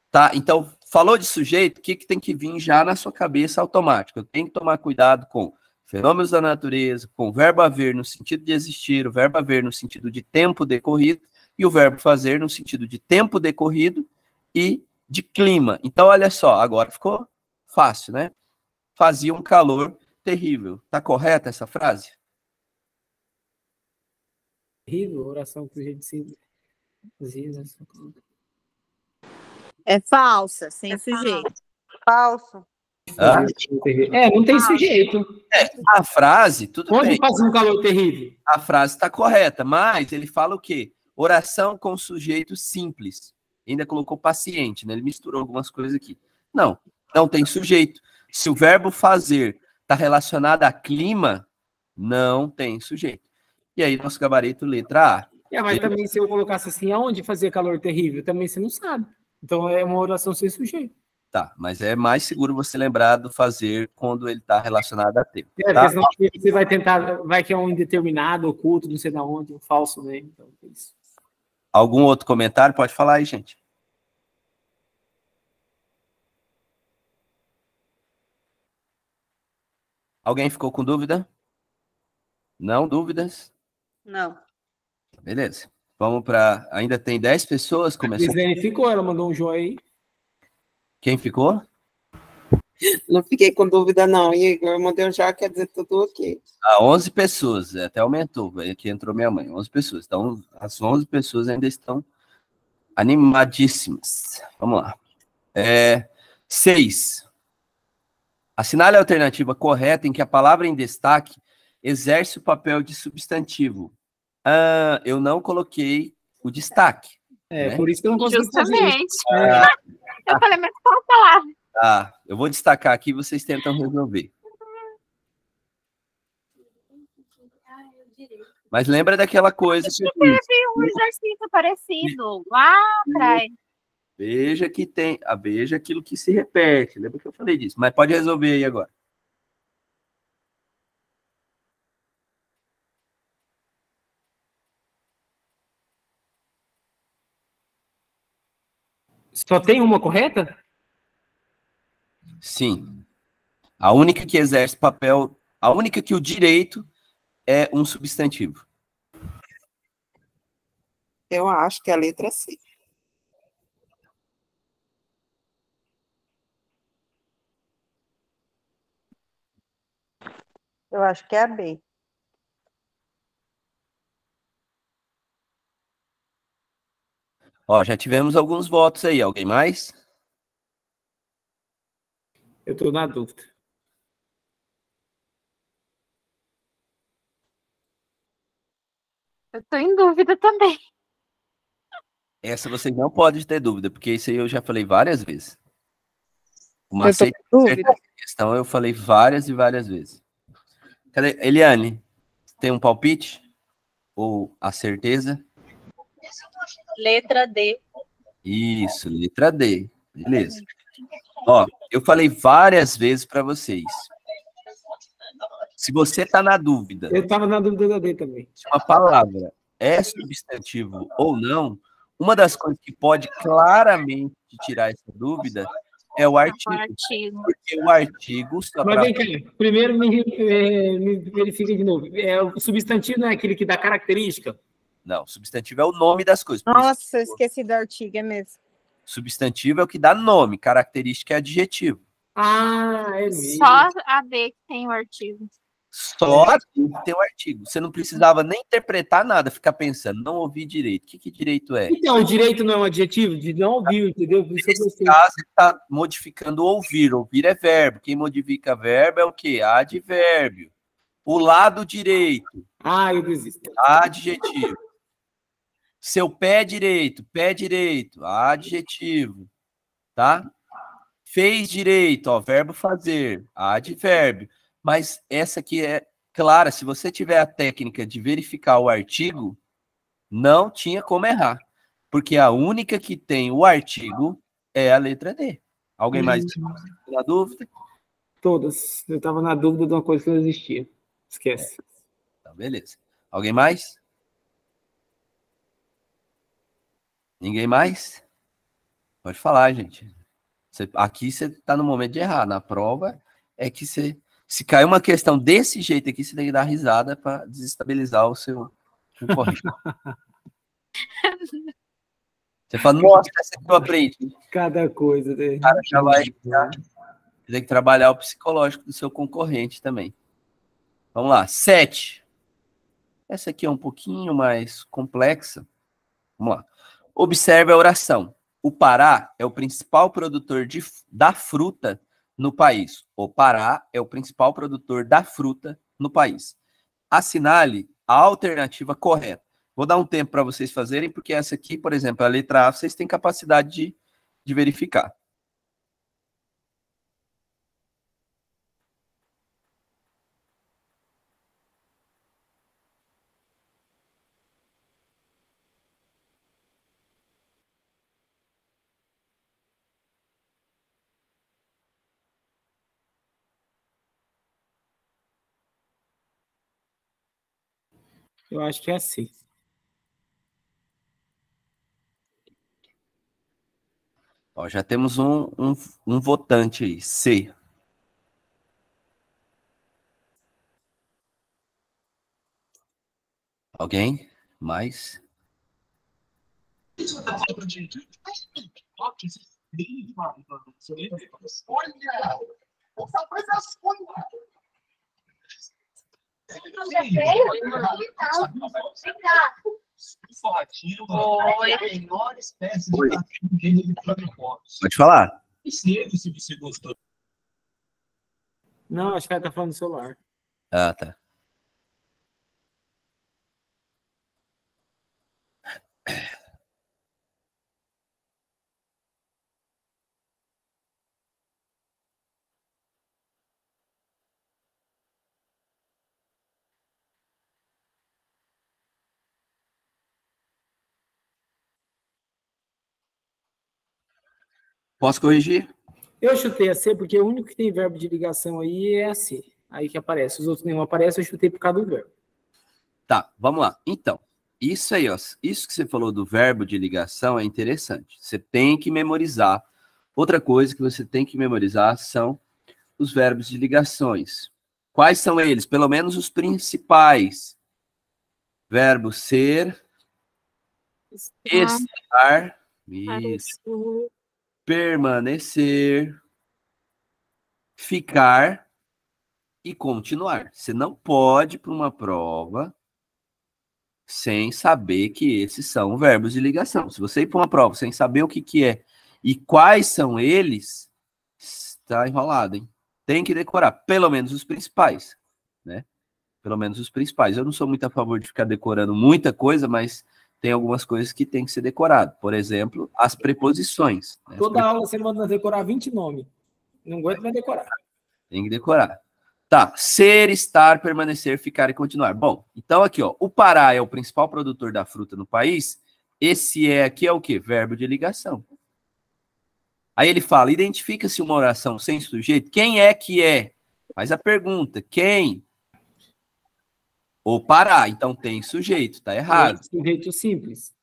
Tá? Então, falou de sujeito, o que tem que vir já na sua cabeça automático? Eu tenho que tomar cuidado com fenômenos da natureza, com o verbo haver no sentido de existir, o verbo haver no sentido de tempo decorrido, e o verbo fazer no sentido de tempo decorrido e de clima. Então, olha só, agora ficou fácil, né? Fazia um calor terrível. Tá correta essa frase? Terrível, oração pro jeito simples. É falsa, sem sujeito. Falso. Ah, não tem sujeito. a frase, tudo Onde bem. fazia um calor terrível? A frase está correta, mas ele fala o quê? Oração com sujeito simples. Ainda colocou paciente, né? Ele misturou algumas coisas aqui. Não tem sujeito. Se o verbo fazer está relacionado a clima, não tem sujeito. E aí, nosso gabarito, letra A. Mas também se eu colocasse assim, aonde fazia calor terrível, também você não sabe. Então é uma oração sem sujeito. Tá, mas é mais seguro você lembrar do fazer quando ele está relacionado a tempo. Porque Tá? senão você vai tentar, vai que é um indeterminado, oculto, não sei de onde, um falso, né? Então, é isso. Algum outro comentário? Pode falar aí, gente. Alguém ficou com dúvida? Não? Dúvidas? Não. Beleza. Vamos para... Ainda tem 10 pessoas começando. Gisele ficou, ela mandou um joinha aí. Quem ficou? Não fiquei com dúvida, não, Igor. Eu mandei um já, quer dizer tudo ok. 11 pessoas, até aumentou. Aqui entrou minha mãe, 11 pessoas. Então, as 11 pessoas ainda estão animadíssimas. Vamos lá. 6. Assinale a alternativa correta em que a palavra em destaque exerce o papel de substantivo. Eu não coloquei o destaque. Né? Por isso que eu não consegui Justamente. fazer. Eu falei, mas qual a palavra? Eu vou destacar aqui e vocês tentam resolver. Mas lembra daquela coisa que eu disse. Teve um exercício parecido lá atrás. Veja que tem. Veja aquilo que se repete. Lembra que eu falei disso? Mas pode resolver aí agora. Só tem uma correta? Sim. A única que exerce papel, a única que o direito é um substantivo. Eu acho que é a letra C. Eu acho que é a B. Já tivemos alguns votos aí. Alguém mais? Eu estou na dúvida. Eu estou em dúvida também. Essa vocês não podem ter dúvida, porque isso aí eu já falei várias vezes. Uma Eu tô com dúvida. questão eu falei várias e várias vezes. Cadê? Eliane, tem um palpite? Ou a certeza? Letra D. Isso, letra D. Beleza. Eu falei várias vezes para vocês. Se você está na dúvida, Eu estava na dúvida da D também. se uma palavra é substantivo ou não, uma das coisas que pode claramente tirar essa dúvida é o artigo. Porque o artigo... Mas vem cá, primeiro me verifica de novo. O substantivo não é aquele que dá característica? Não, substantivo é o nome das coisas. Nossa, eu esqueci do artigo, é mesmo. Substantivo é o que dá nome, característica é adjetivo. É mesmo. Só a D que tem o artigo. Só tem o artigo. Você não precisava nem interpretar nada, ficar pensando, não ouvi direito. O que direito é? Então, o direito não é um adjetivo? De não ouvir, entendeu? Por isso eu Nesse gostei. caso, ele está modificando ouvir. Ouvir é verbo. Quem modifica verbo é o quê? Advérbio. O lado direito, Ah, eu desisto. adjetivo. Seu pé direito, adjetivo, tá? Fez direito, ó, verbo fazer, advérbio. Mas essa aqui é clara, se você tiver a técnica de verificar o artigo, não tinha como errar, porque a única que tem o artigo é a letra D. Alguém mais na dúvida? Todas. Eu estava na dúvida de uma coisa que não existia. Esquece. Então, beleza. Alguém mais? Ninguém mais? Pode falar, gente. Aqui você está no momento de errar. Na prova é que você... Se cair uma questão desse jeito aqui, você tem que dar risada para desestabilizar o seu concorrente. Você fala, nossa, essa aqui eu aprendi. Cada coisa. Né? O cara já vai... Tem que trabalhar o psicológico do seu concorrente também. Vamos lá. 7. Essa aqui é um pouquinho mais complexa. Vamos lá. Observe a oração. O Pará é o principal produtor da fruta no país. O Pará é o principal produtor da fruta no país. Assinale a alternativa correta. Vou dar um tempo para vocês fazerem, porque essa aqui, por exemplo, a letra A, vocês têm capacidade de verificar. Eu acho que é assim. Ó, já temos um votante aí. C. Alguém? Mais? Oi. Pode falar. Não, acho que ela tá falando do celular. Ah, tá. Posso corrigir? Eu chutei a C porque o único que tem verbo de ligação aí é a C. Aí que aparece. Os outros nenhum aparecem, eu chutei por causa do verbo. Tá, vamos lá. Então, isso aí, ó, isso que você falou do verbo de ligação é interessante. Você tem que memorizar. Outra coisa que você tem que memorizar são os verbos de ligações. Quais são eles? Pelo menos os principais. Verbo ser, estar, isso, permanecer, ficar e continuar. Você não pode ir para uma prova sem saber que esses são verbos de ligação. Se você ir para uma prova sem saber o que é e quais são eles, está enrolado, hein? Tem que decorar, pelo menos os principais, né? Pelo menos os principais. Eu não sou muito a favor de ficar decorando muita coisa, mas tem algumas coisas que tem que ser decorado. Por exemplo, as preposições. Né? Toda aula você manda decorar 20 nomes. Não aguento mais decorar. Tem que decorar. Tá, ser, estar, permanecer, ficar e continuar. Bom, então aqui, ó, o Pará é o principal produtor da fruta no país. Esse aqui é o quê? Verbo de ligação. Aí ele fala, identifica-se uma oração sem sujeito. Quem é que é? Faz a pergunta, quem? O Pará, então tem sujeito, tá errado. É sujeito simples.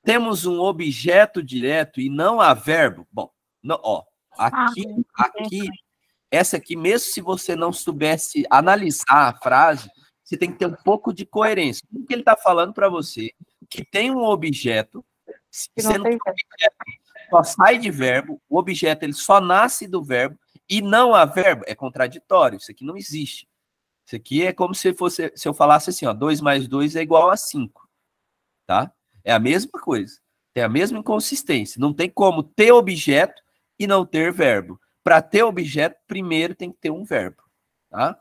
Temos um objeto direto e não há verbo. Bom, não, ó, aqui, essa aqui, mesmo se você não soubesse analisar a frase, você tem que ter um pouco de coerência. O que ele está falando para você? Que tem um objeto, sendo que o objeto só sai de verbo, o objeto ele só nasce do verbo e não há verbo. É contraditório, isso aqui não existe. Isso aqui é como se eu falasse assim, ó, 2 mais 2 é igual a 5, tá? É a mesma coisa, tem a mesma inconsistência. Não tem como ter objeto e não ter verbo. Para ter objeto, primeiro tem que ter um verbo, tá?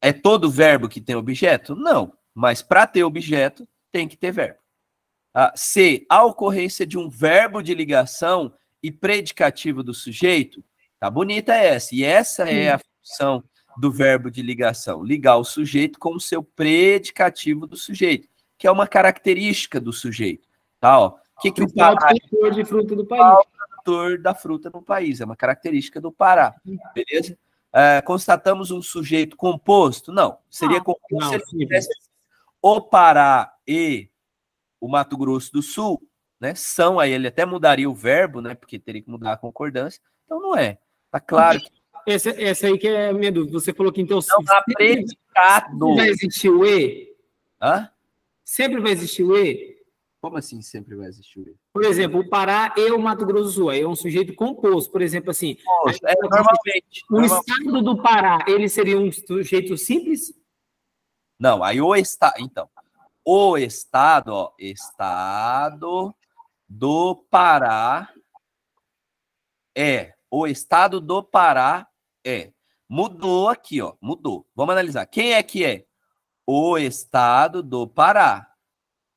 É todo verbo que tem objeto? Não. Mas para ter objeto, tem que ter verbo. C, a ocorrência de um verbo de ligação e predicativo do sujeito. Tá bonita essa. E essa é a função do verbo de ligação. Ligar o sujeito com o seu predicativo do sujeito, que é uma característica do sujeito. Tá, ó. O que o Pará é? O produtor de fruta do país. Produtor da fruta no país. É uma característica do Pará. Beleza? Constatamos um sujeito composto? Não. Seria composto se ele tivesse o Pará e o Mato Grosso do Sul, né? São, aí ele até mudaria o verbo, né? Porque teria que mudar a concordância. Então não é. Tá claro que... Essa aí que é a minha dúvida. Você falou que então... Não dá predicado. Vai existir o E? Hã? Sempre vai existir o E? Como assim sempre vai existir o E? Por exemplo, o Pará e o Mato Grosso do Sul. É um sujeito composto. Por exemplo, assim... Normalmente. O estado do Pará, ele seria um sujeito simples? Não, aí o estado... Então, o estado, ó, estado do Pará é. O estado do Pará é. Mudou aqui, ó, mudou. Vamos analisar. Quem é que é? O estado do Pará,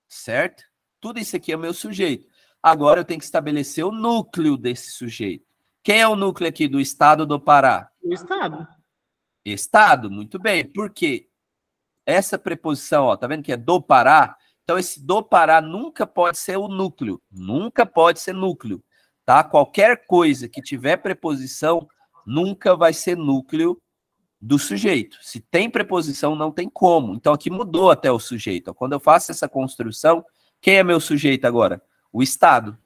certo? Tudo isso aqui é o meu sujeito. Agora eu tenho que estabelecer o núcleo desse sujeito. Quem é o núcleo aqui do estado do Pará? O estado. Estado, muito bem. Por quê? Essa preposição, ó, tá vendo que é do Pará? Então, esse do Pará nunca pode ser o núcleo. Nunca pode ser núcleo, tá? Qualquer coisa que tiver preposição nunca vai ser núcleo do sujeito. Se tem preposição, não tem como. Então, aqui mudou até o sujeito. Quando eu faço essa construção, quem é meu sujeito agora? O Estado.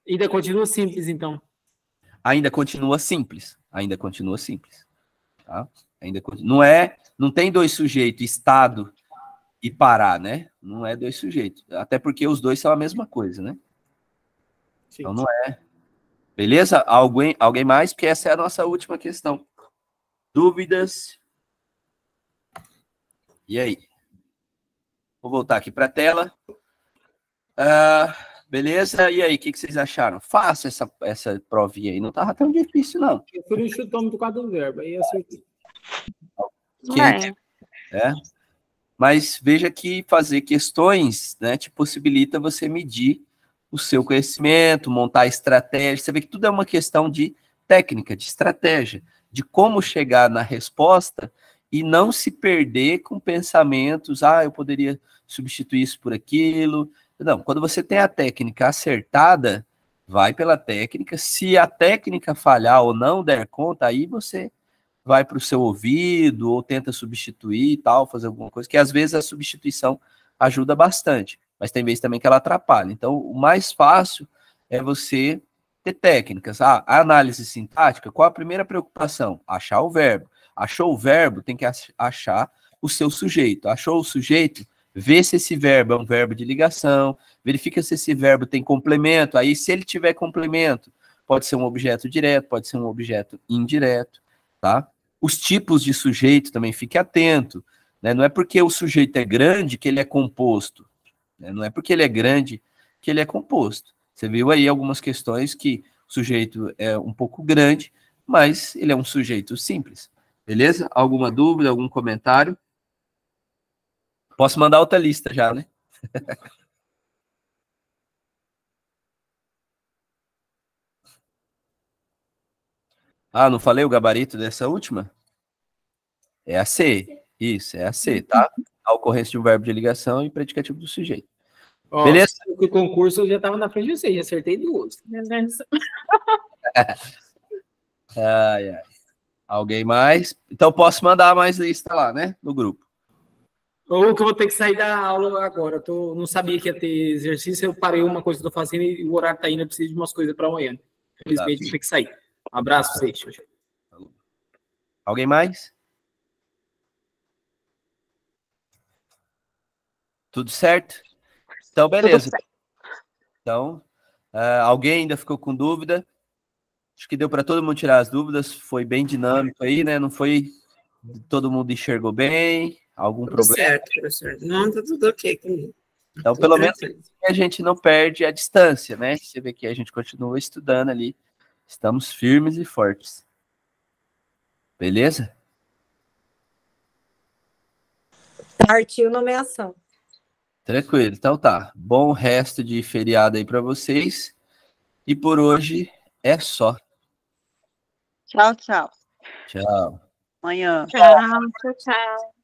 Ainda continua simples, então. Ainda continua simples. Ainda continua simples. Tá? Não tem dois sujeitos, Estado e Pará, né? Não é dois sujeitos. Até porque os dois são a mesma coisa, né? Sim. Então não é. Beleza? Alguém mais? Porque essa é a nossa última questão. Dúvidas? E aí? Vou voltar aqui para a tela. Beleza? E aí, o que vocês acharam? Faça essa provinha aí. Não estava tão difícil, não. Eu fui no chutômetro do quadro do verbo, aí acertei. Mas veja que fazer questões, né, te possibilita você medir o seu conhecimento, montar estratégia. Você vê que tudo é uma questão de técnica, de estratégia, de como chegar na resposta e não se perder com pensamentos, eu poderia substituir isso por aquilo. Não, quando você tem a técnica acertada, vai pela técnica. Se a técnica falhar ou não der conta, aí você vai para o seu ouvido ou tenta substituir e tal, fazer alguma coisa, que às vezes a substituição ajuda bastante, mas tem vezes também que ela atrapalha. Então, o mais fácil é você ter técnicas. A análise sintática, qual a primeira preocupação? Achar o verbo. Achou o verbo, tem que achar o seu sujeito. Achou o sujeito, vê se esse verbo é um verbo de ligação, verifica se esse verbo tem complemento. Aí, se ele tiver complemento, pode ser um objeto direto, pode ser um objeto indireto, tá? Os tipos de sujeito também, fique atento, né? Não é porque o sujeito é grande que ele é composto, né? Não é porque ele é grande que ele é composto. Você viu aí algumas questões que o sujeito é um pouco grande, mas ele é um sujeito simples. Beleza? Alguma dúvida, algum comentário? Posso mandar outra lista já, né? Não falei o gabarito dessa última? É a C. Isso, é a C, tá? A ocorrência de um verbo de ligação e predicativo do sujeito. Beleza? O concurso eu já estava na frente de vocês, já acertei duas. Alguém mais? Então posso mandar mais lista lá, né? No grupo. Ou que eu vou ter que sair da aula agora. Não sabia que ia ter exercício, eu parei uma coisa que eu estou fazendo e o horário está indo, eu preciso de umas coisas para amanhã. Infelizmente, vou ter que sair. Um abraço para vocês. Alguém mais? Tudo certo? Então, beleza. Então, alguém ainda ficou com dúvida? Acho que deu para todo mundo tirar as dúvidas. Foi bem dinâmico aí, né? Não foi... Todo mundo enxergou bem? Algum Tudo problema? certo, professor. Não, tá tudo ok comigo. Então, pelo menos a gente não perde a distância, né? Você vê que a gente continua estudando ali. Estamos firmes e fortes. Beleza? Partiu nomeação. Tranquilo, então tá. Bom resto de feriado aí para vocês. E por hoje é só. Tchau, tchau. Tchau. Amanhã. Tchau, tchau, tchau.